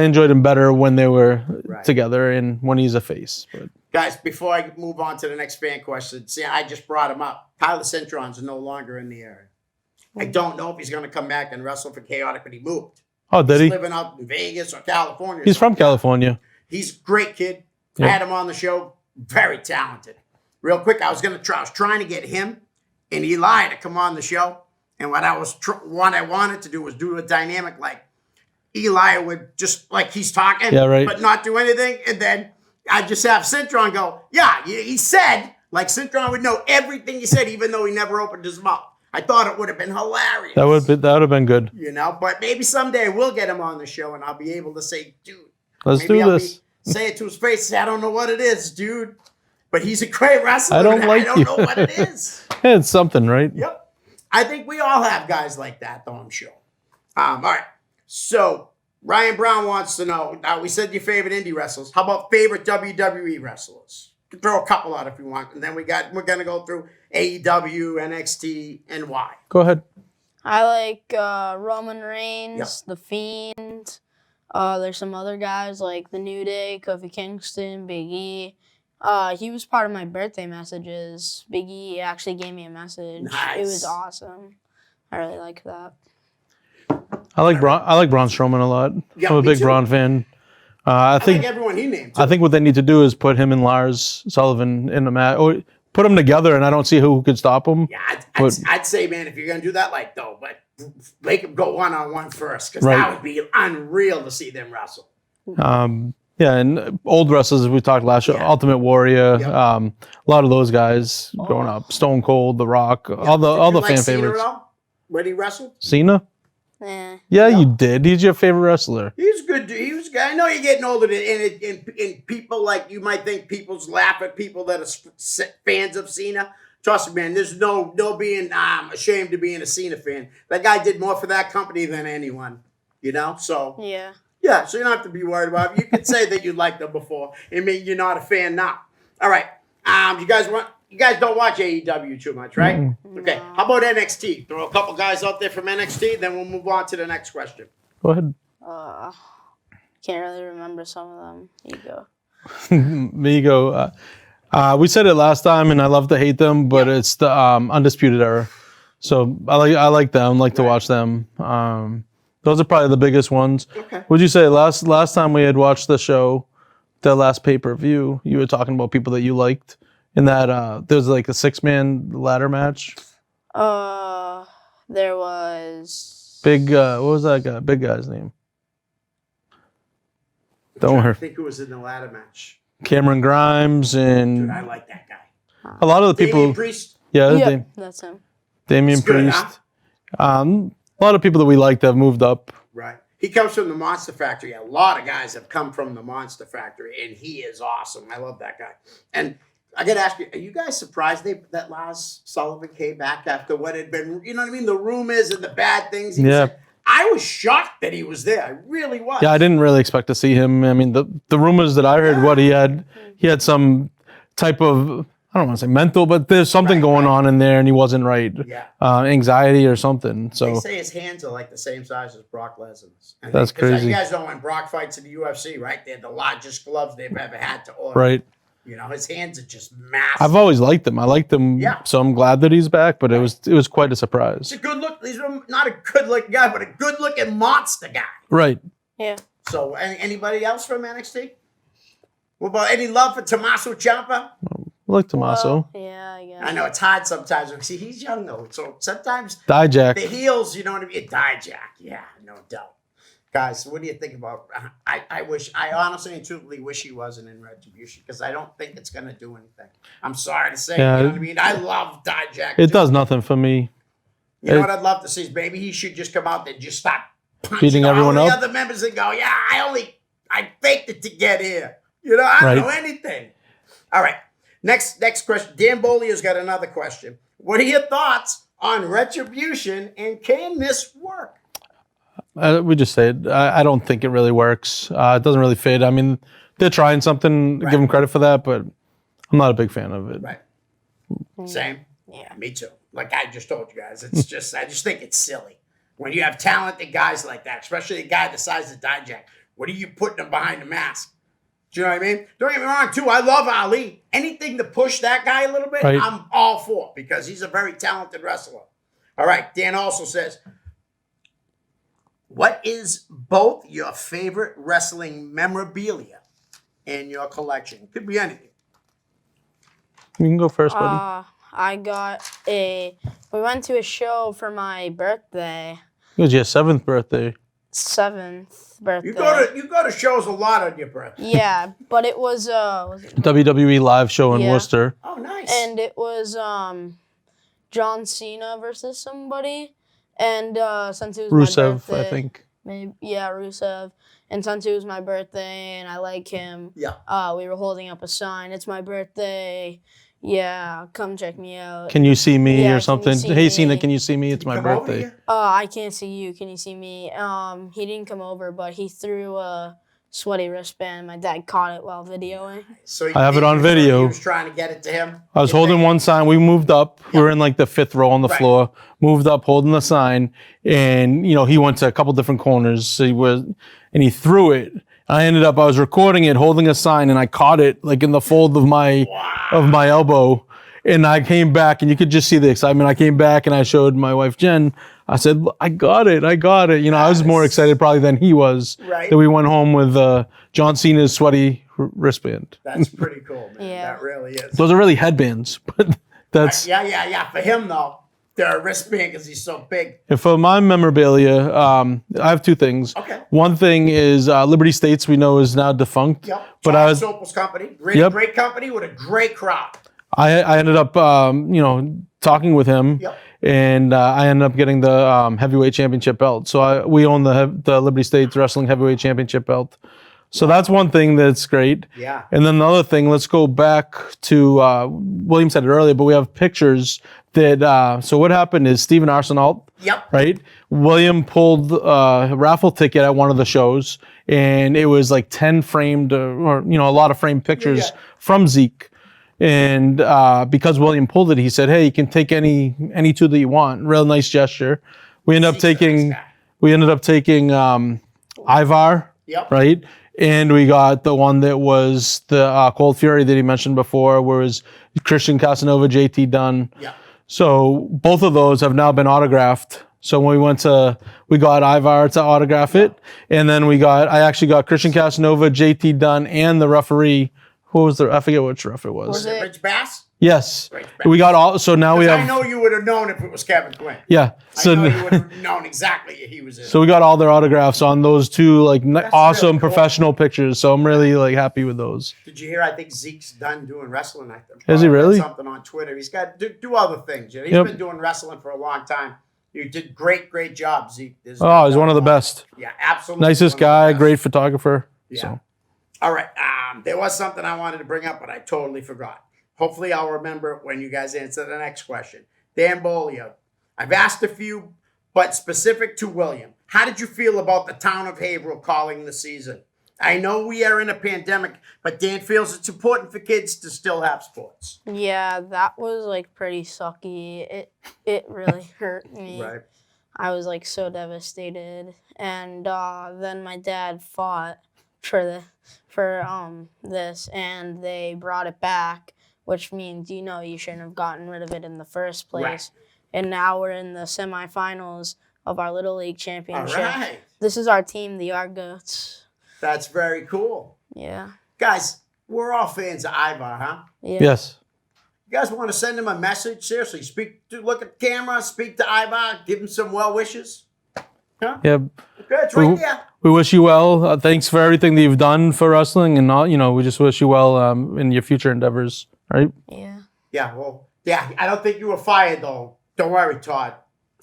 enjoyed him better when they were Right. together and when he's a face. But Guys, before I move on to the next fan question, see, I just brought him up. Tyler Centron's no longer in the area. I don't know if he's going to come back and wrestle for Chaotic, but he moved. oh, did He's he? living out in Vegas or California. He's from California. He's a great kid. I Yeah. had him on the show. Very talented. Real quick, I was trying to get him and Eli to come on the show. And what I wanted to do was do a dynamic like Eli would just like he's talking, Yeah, right. but not do anything. And then I just have Cintron go, yeah, he said, like Cintron would know everything he said, even though he never opened his mouth. I thought it would have been hilarious. That would have been good. You know, but maybe someday we'll get him on the show and I'll be able to say, dude, Let's maybe do I'll this. say it to his face. Say, I don't know what it is, dude, but he's a great wrestler. I don't and like I don't you. know what it is. Yeah, it's something, right? Yep. I think we all have guys like that, though, I'm sure. All right. So Ryan Brown wants to know, now we said your favorite indie wrestlers. How about favorite WWE wrestlers? You can throw a couple out if you want. And then we're going to go through AEW, NXT, and why. Go ahead. I like Roman Reigns, The Fiend. There's some other guys like The New Day, Kofi Kingston, Big E. He was part of my birthday messages. Big E actually gave me a message. Nice. It was awesome. I really like that. I like Braun Strowman a lot. Yeah, I'm a me big too. Braun fan. I I think like everyone he named, too. I think what they need to do is put him and Lars Sullivan in a match, or put them together, and I don't see who could stop them. Yeah, But- I'd say, man, if you're going to do that, like, though, but make them go one-on-one first, because Right. that would be unreal to see them wrestle. Yeah, and old wrestlers we talked last year, Yeah. Ultimate Warrior, Yep. a lot of those guys growing up, Stone Cold, The Rock, all Did the you like fan Cena favorites. at all? When he wrestled? Cena? Eh. Yeah, you did. He's your favorite wrestler. He's good. He was. I know you're getting older, and people like you might think people's laugh at people that are fans of Cena. Trust me, man. There's no being ashamed of being a Cena fan. That guy did more for that company than anyone. You know, so Yeah. yeah. So you don't have to be worried about it. You could say that you liked them before. I mean, you're not a fan now. All right. You guys don't watch AEW too much, right? Mm-hmm. Okay. How about NXT? Throw a couple guys out there from NXT, then we'll move on to the next question. Go ahead. Can't really remember some of them. Here you go. Me go. We said it last time, and I love to hate them, but it's the Undisputed Era. So I like them. Like to watch them. Those are probably the biggest ones. Okay. Would you say last time we had watched the show, the last pay-per-view, you were talking about people that you liked in that there was like a 6-man ladder match. There was Big what was that guy? Big guy's name. Don't I worry. think it was in the ladder match. Cameron Grimes and Dude, I like that guy. a lot of the people. Damian Priest. Yeah, yeah, that's him. Damian He's good, Priest. A lot of people that we liked have moved up. Right. He comes from the Monster Factory. A lot of guys have come from the Monster Factory, and he is awesome. I love that guy. And I got to ask you, are you guys surprised that Lars Sullivan came back after what had been, you know what I mean, the rumors and the bad things he said? I was shocked that he was there. I really was. Yeah, I didn't really expect to see him. I mean, the rumors that I heard, what he had some type of, I don't want to say mental, but there's something going on in there, and he wasn't right. Yeah. Anxiety or something. They So say his hands are like the same size as Brock Lesnar's. And That's 'cause crazy. You guys know when Brock fights in the UFC, right? They're the largest gloves they've ever had to order. right. You know, his hands are just massive. I've always liked him. I liked him. Yeah. So I'm glad that he's back. But it was quite a He's surprise. a good look. He's not a good looking guy, but a good looking monster guy. Right. Yeah. So, anybody else from NXT? What about any love for Tommaso Ciampa? I like Tommaso. Well, yeah, I guess. I know it's hard sometimes. See, he's young though, so sometimes Dijak. the heels, you know what I mean? Dijak, yeah, no doubt. Guys, what do you think about? I honestly and truthfully wish he wasn't in Retribution because I don't think it's gonna do anything. I'm sorry to say, Yeah. you know what I mean? I love Dijak. It too. does nothing for me. You know what I'd love to see is maybe he should just come out there and just stop punching Beating all everyone the up? other members and go, yeah, I faked it to get here. You know, I don't Right. know anything. All right. Next question. Dan Bolier's got another question. What are your thoughts on Retribution and can this work? We just say it. I don't think it really works. It doesn't really fit. I mean, they're trying something. Right. Give them credit for that, but I'm not a big fan of it. Right. Same. Yeah. Me too. Like I just told you guys, it's just I just think it's silly when you have talented guys like that, especially a guy the size of Dijak. What are you putting him behind the mask? Do you know what I mean? Don't get me wrong, too. I love Ali. Anything to push that guy a little bit, Right. I'm all for because he's a very talented wrestler. All right. Dan also says, what is both your favorite wrestling memorabilia in your collection? Could be anything. You can go first, buddy. I got we went to a show for my birthday, It was your 7th birthday. 7th birthday. You go to shows a lot on your birthday. Yeah, but it was WWE live show in Yeah. Worcester. Oh, nice. and it was John Cena versus somebody, and since it was my Rusev, birthday, I think. maybe Rusev, and since it was my birthday and I like him, Yeah. we were holding up a sign. It's my birthday. Yeah, come check me out. Can you see me Yeah, can or you something? see Hey, me? Cena, can you see me? It's my Come over birthday. here? I can't see you. Can you see me? He didn't come over, but he threw a sweaty wristband. My dad caught it while videoing. So I have it on video. He was trying to get it to him. I was holding one sign. We moved up. We were in like the 5th row on the Right. floor. Moved up, holding the sign, and he went to a couple different corners. So he threw it. I was recording it, holding a sign, and I caught it like in the fold of my elbow. And I came back, and you could just see the excitement. I came back, and I showed my wife Jen. I said, "I got it! I got it!" I was more excited probably than he was. Right. That we went home with John Cena's sweaty wristband. That's pretty cool, man. Yeah. That really is. Those are really headbands, but that's. Yeah. For him, though, they're a wristband because he's so big. And for my memorabilia, I have 2 things. Okay. One thing is Liberty States, we know, is now defunct. Yep. But John I was, Sopel's company. Great, Yep. great company with a great crowd. I ended up, talking with him, Yep. and I ended up getting the heavyweight championship belt. So we own the Liberty States Wrestling Heavyweight Championship belt. So that's one thing that's great. Yeah. And then the other thing, let's go back to William said it earlier, but we have pictures that. So what happened is Steven Arsenault. Yep. Right? William pulled a raffle ticket at one of the shows, and it was like 10 framed, or a lot of framed pictures Yeah. from Zeke. And because William pulled it, he said, "Hey, you can take any 2 that you want." Real nice gesture. We ended up Zeke's a nice taking guy. Ivar, Yep. right? And we got the one that was the Cold Fury that he mentioned before, where it was Christian Casanova, JT Dunn. Yeah. So both of those have now been autographed. So when we got Ivar to autograph it, and then I actually got Christian Casanova, JT Dunn, and the referee. Who was I forget which ref it was. Was it Rich Bass? Yes. Rich Bass. We got all, so now we I have, know you would have known if it was Kevin Quinn. yeah. I know you would have known exactly he was in. So we got all their autographs on those 2 awesome really cool. professional pictures. So I'm really happy with those. Did you hear? I think Zeke's done doing wrestling. I think. Is he really? Something on Twitter. He's got do other things. He's Yep. been doing wrestling for a long time. You did great job, Zeke. There's Oh, he's one of the best. Yeah, absolutely. Nicest one of the guy, best. great photographer. Yeah. So All right. There was something I wanted to bring up, but I totally forgot. Hopefully, I'll remember it when you guys answer the next question. Dan Bolio. I've asked a few, but specific to William. How did you feel about the town of Haverhill calling the season? I know we are in a pandemic, but Dan feels it's important for kids to still have sports. Yeah, that was like pretty sucky. It really hurt me. Right. I was like so devastated, and then my dad fought for this, and they brought it back, which means you shouldn't have gotten rid of it in the first place. Right. And now we're in the semifinals of our Little League All Championship. right. This is our team, the Argots. That's very cool. Yeah. Guys, we're all fans of Ivar, huh? Yeah. yes. You guys want to send him a message? Seriously, look at the camera, speak to Ivar, give him some well wishes. Huh? Yeah. Good, it's right there. We wish you well. Thanks for everything that you've done for wrestling, and we just wish you well in your future endeavors. Right? Yeah. Yeah, I don't think you were fired, though. Don't worry, Todd.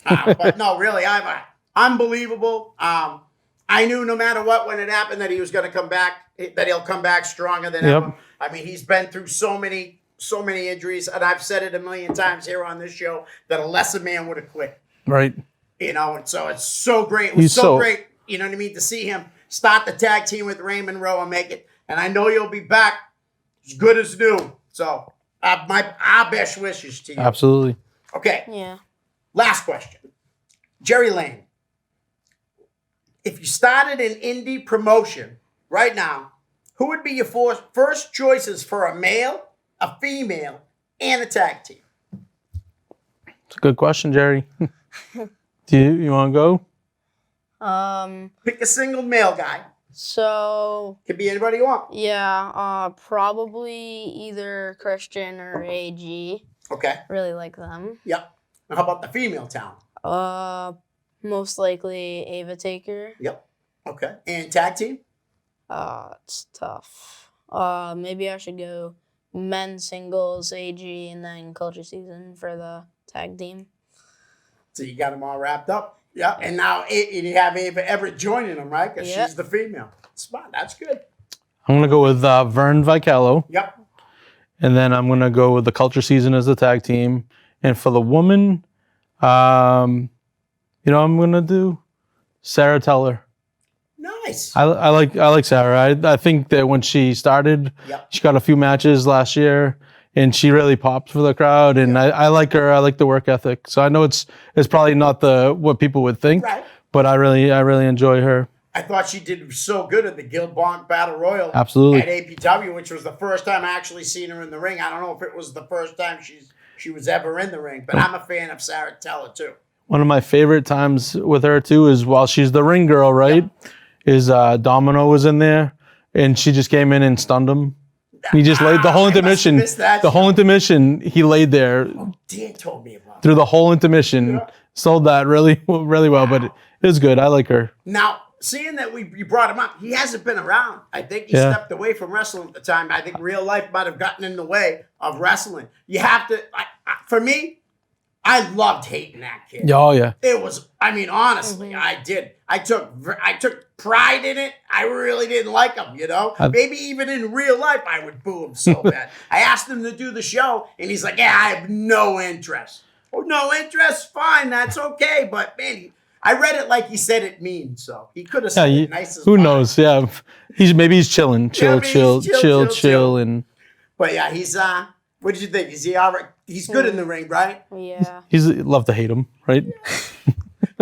But no, really, Ivar, unbelievable. I knew no matter what, when it happened, that he was going to come back, that he'll come back stronger than Yep. ever. I mean, he's been through so many injuries, and I've said it a million times here on this show that a lesser man would have quit. Right. And so it's so great. It was He's so so- great, you know what I mean, to see him start the tag team with Raymond Rowe and make it and I know you'll be back as good as new. So our best wishes to you. Absolutely. Okay, Yeah. last question. Jerry Lane, if you started an indie promotion right now, who would be your first choices for a male, a female, and a tag team? It's a good question, Jerry. Do you want to go? Pick a single male guy. So Could be anybody you want. yeah, probably either Christian or AG. Okay. Really like them. Yep. Now, how about the female talent? Most likely Ava Taker. Yep. Okay. And tag team? It's tough. Maybe I should go men's singles, AG, and then Culture Season for the tag team. So you got them all wrapped up. Yeah. And now you have Ava Everett joining them, right? Because Yep. she's the female. Smart. That's good. I'm going to go with Vern Vichello. Yep. And then I'm going to go with the Culture Season as the tag team. And for the woman, I'm going to do Sarah Teller. Nice. I like Sarah. I think that when she started, Yep. she got a few matches last year, and she really popped for the crowd. And I like her. I like the work ethic. So I know it's probably not what people would think, Right. but I really enjoy her. I thought she did so good at the Gil Bonk Battle Royal Absolutely. at APW, which was the first time I actually seen her in the ring. I don't know if it was the first time she was ever in the ring, but I'm a fan of Sarah Teller too. One of my favorite times with her too is while she's the ring girl, right? Is Domino was in there, and she just came in and stunned him. He just laid the whole I must have intermission. missed that The whole show. intermission, he laid there Dan told me about it. through the whole intermission. Yeah. Sold that really well, but it was good. I like her. Now, seeing that you brought him up, he hasn't been around. I think he Yeah. stepped away from wrestling at the time. I think real life might have gotten in the way of wrestling. You have to, for me, I loved hating that kid. Oh yeah. It was, honestly, I did. I took pride in it. I really didn't like him, Maybe even in real life, I would boo him so bad. I asked him to do the show, and he's like, yeah, I have no interest. Oh, no interest? Fine, that's okay. But, man, I read it like he said it mean, so he could have said it nice as who fuck. knows? Yeah, he's chilling, Yeah, chill, chill. and But, yeah, he's, what did you think? Is he all right? He's good in the ring, right? Yeah. he's love to hate him, right?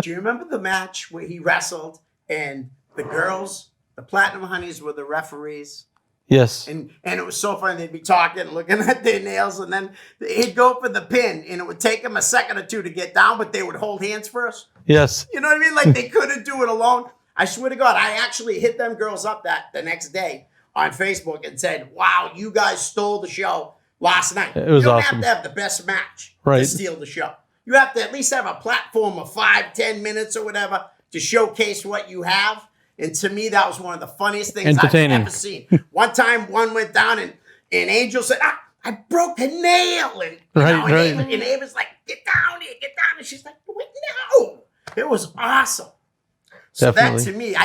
Do you remember the match where he wrestled and the girls, the Platinum Honeys, were the referees? Yes. And it was so funny. They'd be talking, looking at their nails, and then he'd go for the pin, and it would take him a second or two to get down, but they would hold hands first. Yes. You know what I mean? Like they couldn't do it alone. I swear to God, I actually hit them girls up the next day on Facebook and said, wow, you guys stole the show last night. It was you don't awesome. have to have the best match to Right. steal the show. You have to at least have a platform of 5-10 minutes or whatever to showcase what you have. And to me, that was one of the funniest things I've Entertaining. ever seen. One time, one went down and Angel said, I broke a nail. And, Right. And Ava's like, get down here, get down. And she's like, wait, no. It was awesome. So Definitely. that to me,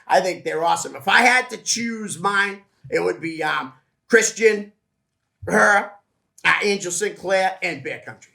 I think they're awesome. If I had to choose mine, it would be Christian, her, Angel Sinclair, and Bear Country.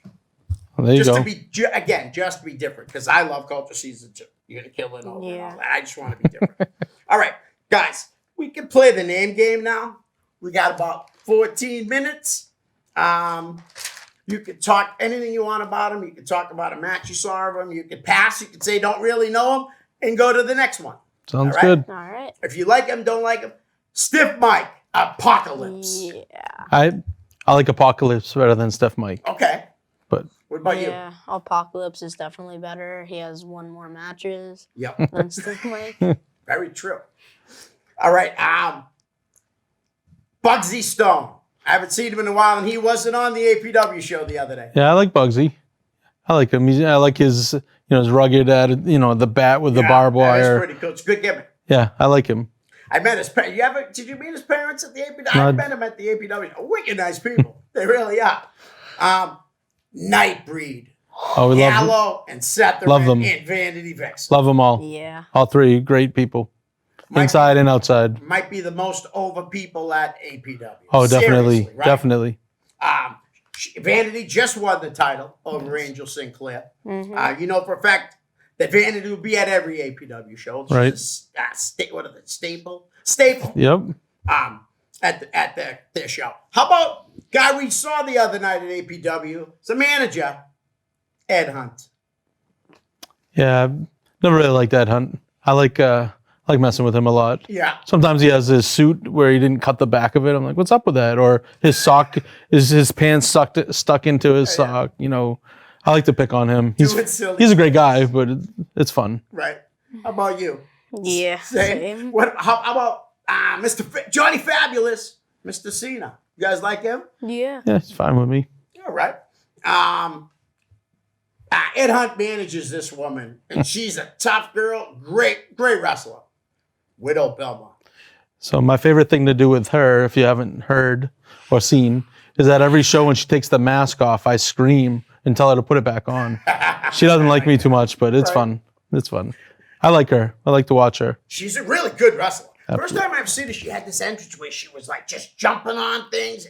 Well, there you Just go. to be, just to be different, because I love Culture Season 2. You're going to kill it over and all that. I just want to be different. All right, guys, we can play the name game now. We got about 14 minutes. You can talk anything you want about them. You can talk about a match you saw of them. You can pass. You can say don't really know them and go to the next one. Sounds All right? good. All right. If you like them, don't like them. Stiff Mike, Apocalypse. Yeah. I like Apocalypse better than Steph Mike, Okay. but What about you? Yeah. Apocalypse is definitely better. He has won more matches Yep. than Steve Mike. Very true. All right. Bugsy Stone. I haven't seen him in a while, and he wasn't on the APW show the other day. yeah, I like Bugsy. I like him. I like his his rugged the bat with the barbed That is wire. pretty cool. It's a good gimmick. Yeah, I like him. I met his parents. Did you meet his parents at the APW? No, I met him at the APW. Wicked nice people. They really are. Nightbreed. Oh, we love Gallo and Seth Love them. and Vanity Vixen. them all. Yeah. All three great people, inside and outside. Might be the most over people at APW. Oh, definitely, Seriously, right? definitely. Vanity just won the title over Angel Sinclair. Mm-hmm. You know for a fact that Vanity will be at every APW show. She's Right. what is it? Staple? Staple. Yep. at their show. How about guy we saw the other night at APW? It's a manager, Ed Hunt. Yeah, never really liked that Hunt. I like messing with him a lot. Yeah. Sometimes he has his suit where he didn't cut the back of it. I'm like, what's up with that? Or his sock is his pants stuck into his sock. You know, I like to pick on him. Doing silly He's a great guy, but it's fun. Right. How about you? Yeah, same. How about Johnny Fabulous, Mr. Cena? You guys like him? Yeah. Yeah, it's fine with me. All right. Ed Hunt manages this woman, and she's a tough girl, great wrestler. Widow Belmont. So my favorite thing to do with her, if you haven't heard or seen, is that every show when she takes the mask off, I scream and tell her to put it back on. She doesn't like me too much, but it's fun. It's fun. I like her. I like to watch her. She's a really good wrestler. Absolutely. First time I've seen her, she had this entrance where she was like just jumping on things.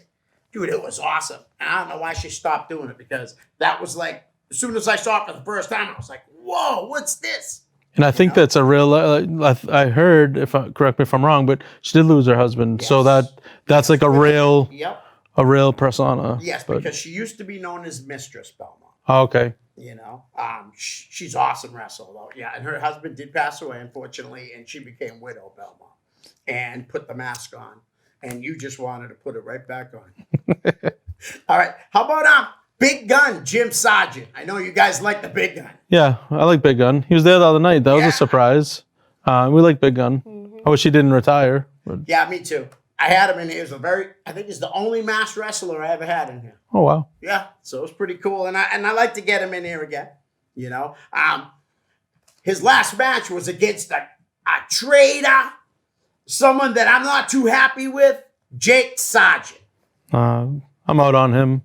Dude, it was awesome. And I don't know why she stopped doing it, because that was like, as soon as I saw it for the first time, I was like, whoa, what's this? And I think that's a real. I heard, correct me if I'm wrong, but she did lose her husband, so that's like a real persona. Yes, but, because she used to be known as Mistress Belmont. oh, okay. You know, she's awesome wrestler though. Yeah, and her husband did pass away, unfortunately, and she became Widow Belmont and put the mask on. And you just wanted to put it right back on. All right, how about Big Gun Jim Sargent? I know you guys like the Big Gun. Yeah, I like Big Gun. He was there the other night. That was a surprise. We like Big Gun. I wish he didn't retire. But. Yeah, me too. I had him in here. I think he's the only masked wrestler I ever had in here. Oh wow. Yeah, so it was pretty cool, and I like to get him in here again. You know, his last match was against a traitor, someone that I'm not too happy with, Jake Sargent. I'm out on him.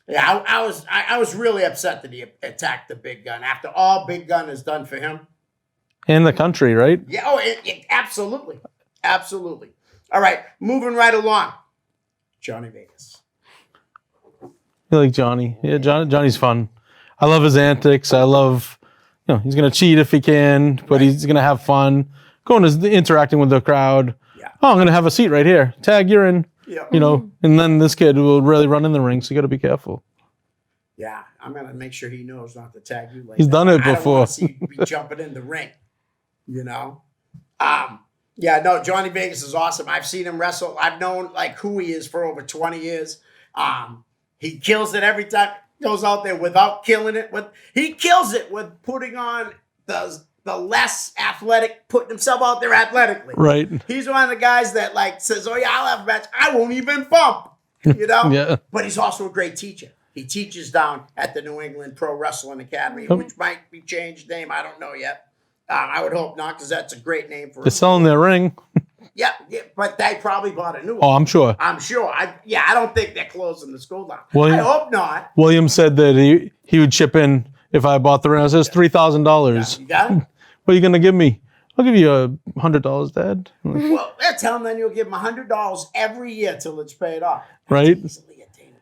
Yeah, I was really upset that he attacked the Big Gun after all Big Gun has done for him. In the country, right? Yeah, absolutely. Absolutely. All right, moving right along. Johnny Vegas. You like Johnny? Yeah, Johnny's fun. I love his antics. I love, he's gonna cheat if he can, but he's gonna have fun. Going to interacting with the crowd. Yeah. Oh, I'm gonna have a seat right here. Tag, you're in. Yeah. And then this kid will really run in the ring, so you got to be careful. Yeah, I'm gonna make sure he knows not to tag you like He's that. done it I don't before. want to see you be jumping in the ring. Yeah, no, Johnny Vegas is awesome. I've seen him wrestle. I've known like who he is for over 20 years. He kills it every time. Goes out there without killing it. He kills it with putting on the less athletic, putting himself out there athletically. Right. He's one of the guys that like says, "Oh yeah, I'll have a match. I won't even bump." Yeah. But he's also a great teacher. He teaches down at the New England Pro Wrestling Academy, which might be changed name. I don't know yet. I would hope not, because that's a great name for They're selling their ring. Yeah, but they probably bought a new one. Oh, I'm sure. I'm sure. I don't think they're closing the school down. Well, I hope not. William said that he would chip in if I bought the ring. I says $3,000. You got it? What are you gonna give me? I'll give you $100, Dad. Well, tell them then you'll give them $100 every year till it's paid off. Right. Easily attainable.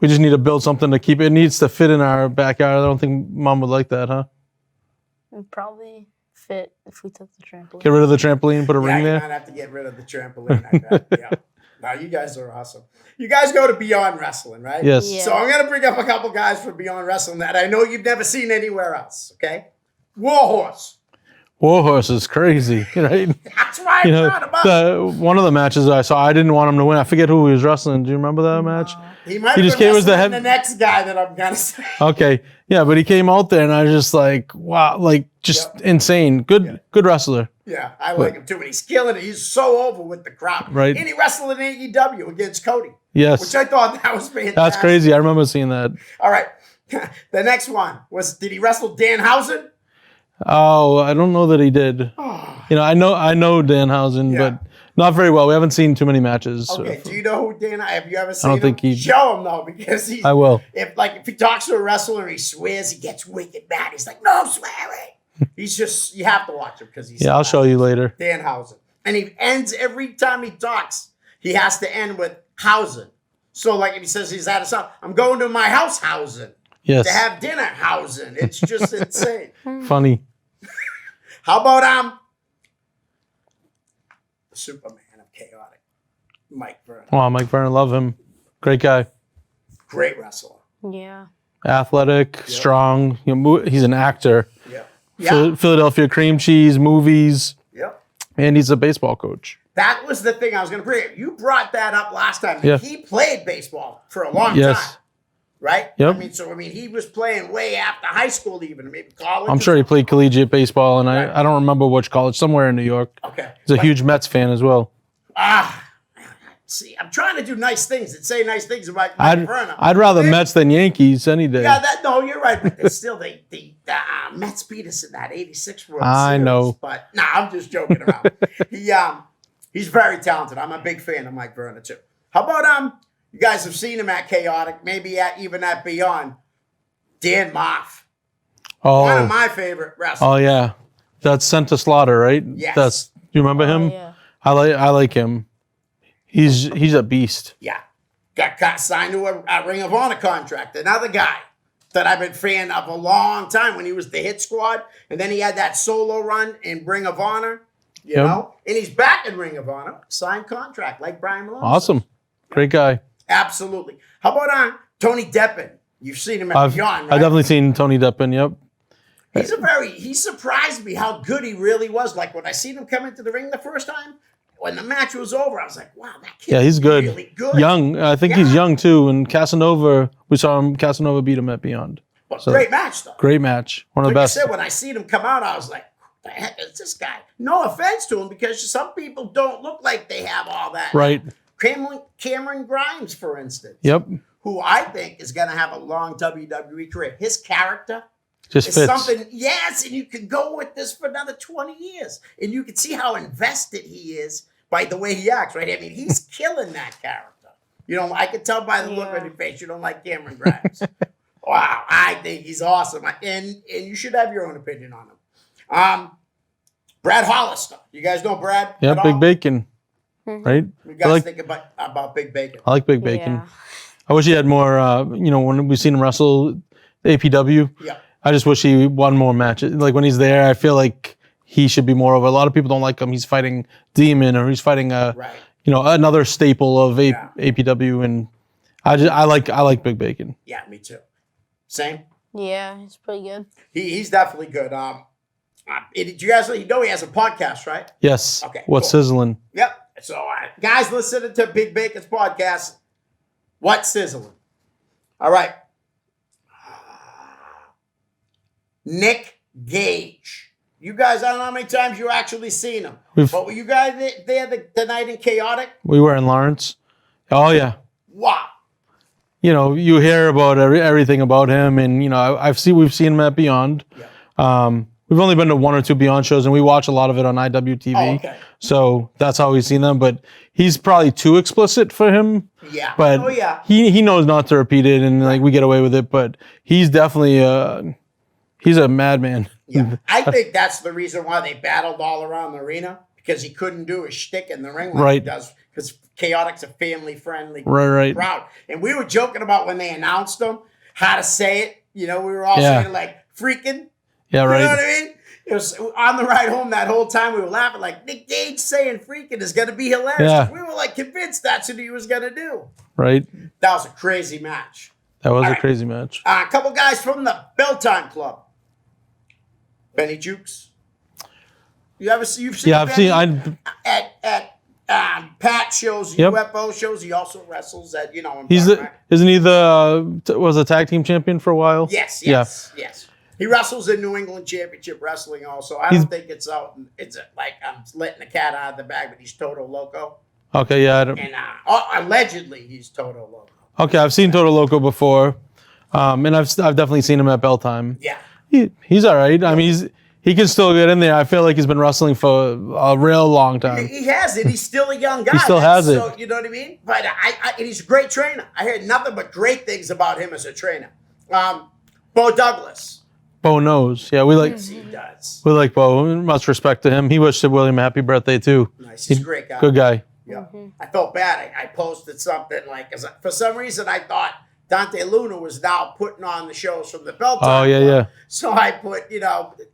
We just need to build something to keep it. It needs to fit in our backyard. I don't think Mom would like that, huh? It'd probably fit if we took the trampoline. Get rid of the trampoline, put a ring You there. might have to get rid of the trampoline. I bet. Yeah. Now you guys are awesome. You guys go to Beyond Wrestling, right? Yes. Yeah. So I'm gonna bring up a couple guys from Beyond Wrestling that I know you've never seen anywhere else. Okay. Warhorse. Warhorse is crazy, right? That's why I brought him up. One of the matches that I saw, I didn't want him to win. I forget who he was wrestling. Do you remember that match? He might He have just been came as the wrestling head- the next guy that I'm gonna say. Okay, yeah, but he came out there, and I was just like, wow, like just insane. Good wrestler. Yeah, I like him too, and he's killing it. He's so over with the crowd. Right. And he wrestled in AEW against Cody. Yes. Which I thought that was fantastic. That's crazy. I remember seeing that. All right. The next one did he wrestle Danhausen? Oh, I don't know that he did. I know Danhausen, Yeah. but not very well. We haven't seen too many matches. Okay, do you know who have you ever seen don't think him? he- Show him though, because he's I will. if he talks to a wrestler and he swears, he gets wicked mad. He's like, no swearing. He's just, you have to watch him because he's Yeah, I'll show you later. Danhausen. And he ends every time he talks, he has to end with Hausen. So like if he says he's at a song, I'm going to my house, Hausen, Yes. to have dinner, Hausen. It's just insane. Funny. How about Superman of Chaotic. Mike Vernon. Oh, Mike Vernon, love him. Great guy. Great wrestler. Yeah. Athletic, strong. He's an actor. Yeah. Yeah. Philadelphia Cream Cheese, movies, Yep. and he's a baseball coach. That was the thing I was going to bring up. You brought that up last time. Yeah. He played baseball for a long Yes. time, right? Yep. I mean, he was playing way after high school, even maybe college. I'm sure he played collegiate baseball, and I don't remember which college, somewhere in New York. Okay. He's a huge Mets fan as well. See, I'm trying to do nice things and say nice things about Mike Vernon. I'd rather Mets than Yankees any day. Yeah, no, you're right. But it's still, the Mets beat us in that '86 World Series. I know. But I'm just joking around. He's very talented. I'm a big fan of Mike Vernon too. How about you guys have seen him at Chaotic, maybe even at Beyond. Dan Moff, one of my favorite wrestlers. Oh yeah, that's Sent to Slaughter, right? Yes. You remember him? Yeah. I like him. He's a beast. Yeah. Got signed to a Ring of Honor contract. Another guy that I've been a fan of a long time when he was the Hit Squad. And then he had that solo run in Ring of Honor, you know? And he's back in Ring of Honor, signed contract like Brian Malone. Awesome. Great guy. Absolutely. How about Tony Deppen? You've seen him at Beyond, right? I've definitely seen Tony Deppen, yep. He surprised me how good he really was. Like when I seen him come into the ring the first time, when the match was over, I was like, wow, that kid He's good. really good. Young. I think he's young too. And Casanova, Casanova beat him at Beyond. But great match, though. Great match. One of the best. I said, when I seen him come out, I was like, what the heck is this guy? No offense to him, because some people don't look like they have all that. Right. Cameron Grimes, for instance. Yep. Who I think is going to have a long WWE career. His character Just is fits. something, yes, and you could go with this for another 20 years. And you can see how invested he is by the way he acts, right? I mean, he's killing that character. You know, I can tell by the look on your face you don't like Cameron Grimes. Wow, I think he's awesome. And you should have your own opinion on him. Brad Hollister. You guys know Brad? Yeah, at Big all? Bacon. Right? You guys think about Big Bacon? I like Big Bacon. Yeah. I wish he had more, when we've seen him wrestle APW, Yeah. I just wish he won more matches. Like when he's there, I feel like he should be more of a lot of people don't like him. He's fighting Demon or he's fighting another staple of APW. And I like Big Bacon. Yeah, me too. Same? Yeah, he's pretty good. He's definitely good. Do you guys know he has a podcast, right? Yes. Okay, What's cool. Sizzling? Yep. So, guys listening to Big Bacon's podcast, What's Sizzling? All right. Nick Gage. You guys, I don't know how many times you actually seen him. But were you guys there the night in Chaotic? We were in Lawrence. Oh, yeah. Wow. You hear about everything about him, and we've seen him at Beyond. Yeah. We've only been to one or two Beyond shows, and we watch a lot of it on IWTV. Oh, okay. So that's how we've seen them. But he's probably too explicit for him. Yeah. But he knows not to repeat it, and we get away with it. But he's definitely he's a madman. Yeah. I think that's the reason why they battled all around the arena, because he couldn't do his shtick in the ring like he does. Because Chaotic's a family-friendly crowd. And we were joking about when they announced him, how to say it. We were all saying like, freaking. Yeah, right. You know what I mean? It was on the ride home that whole time. We were laughing like Nick Gage saying "freaking" is going to be hilarious. Yeah. We were like convinced that's what he was going to do. Right. That was a crazy match. That was a crazy match. A couple guys from the Belltime Club. Benny Jukes. You've seen? Yeah, I've Benny? seen. At Pat shows, UFO shows. He also wrestles at Isn't he was a tag team champion for a while? Yes. He wrestles in New England Championship Wrestling also. I don't think it's out. It's like I'm letting the cat out of the bag, but he's Toto Loco. Okay, yeah. And allegedly he's Toto Loco. Okay, I've seen Toto Loco before, and I've definitely seen him at Belltime. Yeah. He's all right. I mean, he can still get in there. I feel like he's been wrestling for a real long time. He has it. He's still a young guy. He still has it. So, you know what I mean? But and he's a great trainer. I heard nothing but great things about him as a trainer. Bo Douglas. Bo knows. Yeah, we like. Yes, he does. We like Bo. Much respect to him. He wished William a happy birthday too. Nice. He's a great guy. Good guy. Yeah. I felt bad. I posted something like, for some reason I thought Dante Luna was now putting on the shows from the Belltime. Oh, yeah, Club. yeah. So I put,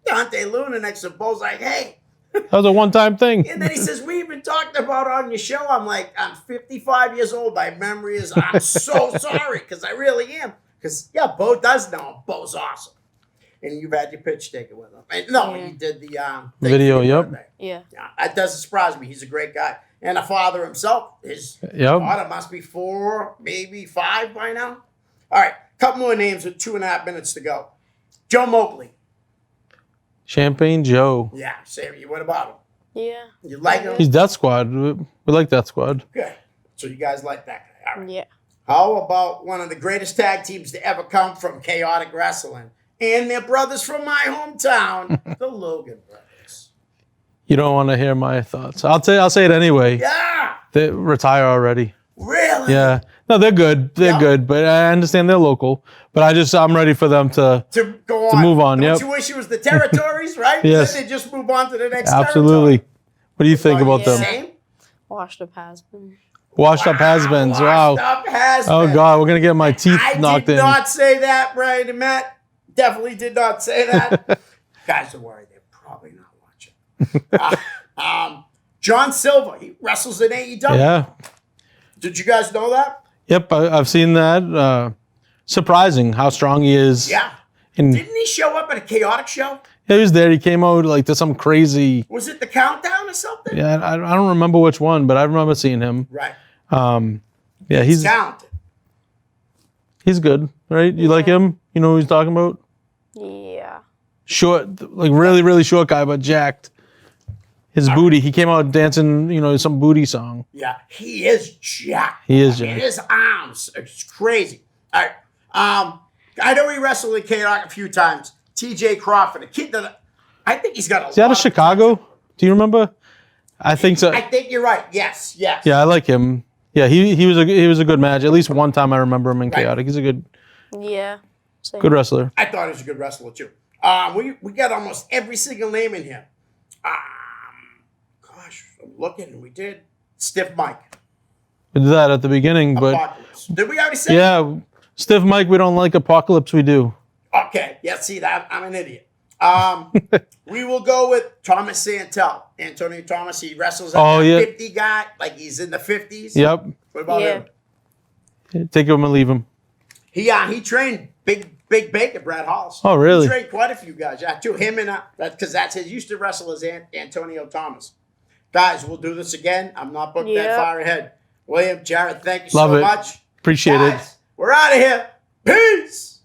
Dante Luna next to Bo's like, hey, That was a one-time thing. And then he says, we even talked about it on your show. I'm like, I'm 55 years old. My memory is, I'm so sorry, because I really am. Because, yeah, Bo does know him. Bo's awesome. And you've had your pitch taken with him. And, no, Yeah. you did the Video, thing. yep. Yeah. Yeah, that doesn't surprise me. He's a great guy. And a father himself. His Yep. daughter must be 4, maybe 5 by now. All right, couple more names with 2.5 minutes to go. Joe Moakley. Champagne Joe. Yeah, Sammy, what about him? Yeah. You like him? He's Death Squad. We like Death Squad. Good. So you guys like that guy. All right. Yeah. How about one of the greatest tag teams to ever come from Chaotic Wrestling? And their brothers from my hometown, the Logan Brothers. You don't want to hear my thoughts. I'll say it anyway. Yeah, They retire already. really? Yeah. No, they're good. They're Yeah. good, but I understand they're local. But I'm ready for them to. To go on. move on, Don't yep. you wish it was the territories, right? Yes. Then they just move on to the next Absolutely. territory. What do you think about them? Same? Washed up has been. Washed up has-beens. Wow. Washed up has Oh God, we're gonna get my teeth I knocked did in. not say that, Brian and Matt. Definitely did not say that. Guys, don't worry. They're probably not watching. John Silver. He wrestles in AEW. Yeah. Did you guys know that? Yep. I've seen that. Surprising how strong he is. Yeah. And Didn't he show up at a Chaotic show? he was there. He came out like to some crazy. Was it the Countdown or something? Yeah, I don't remember which one, but I remember seeing him. Right. Yeah, he's Talented. good, right? You like him? You know who he's talking about? Yeah. Short, like really, really short guy, but jacked. His booty. He came out dancing, some booty song. Yeah, he is jacked. He is And jacked. his arms, it's crazy. All right. I know he wrestled in Chaotic a few times. TJ Crawford, a kid that I think he's got a Is he out lot of Chicago? Do you remember? I think so. I think you're right. Yes, yes. Yeah, I like him. Yeah, he was a good match. At least one time I remember him in Right. Chaotic. He's a good Yeah. Same. good wrestler. I thought he was a good wrestler too. We got almost every single name in here. Gosh, I'm looking. We did Stiff Mike, We did that at the beginning, but Apocalypse. Did we already say? yeah, Stiff Mike, we don't like Apocalypse. We do. Okay. Yeah. See that? I'm an idiot. We will go with Thomas Santel. Antonio Thomas. He wrestles Oh, at yeah. 50 guy, like he's in the 50s. Yep. What about Yeah. him? Take him and leave him. He trained Big Bacon, Brad Halls. Oh, really? He trained quite a few guys. Yeah, too. Him and because that's his used to wrestle as Antonio Thomas. Guys, we'll do this again. I'm not booked that Yep. far ahead. William, Jared, thank you Love so it. much. Appreciate it. Guys, we're out of here. Peace.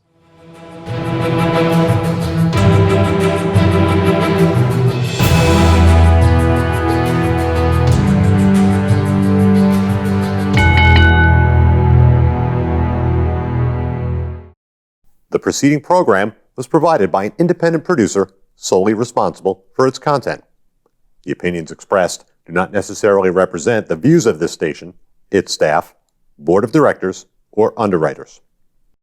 The preceding program was provided by an independent producer solely responsible for its content. The opinions expressed do not necessarily represent the views of this station, its staff, board of directors, or underwriters.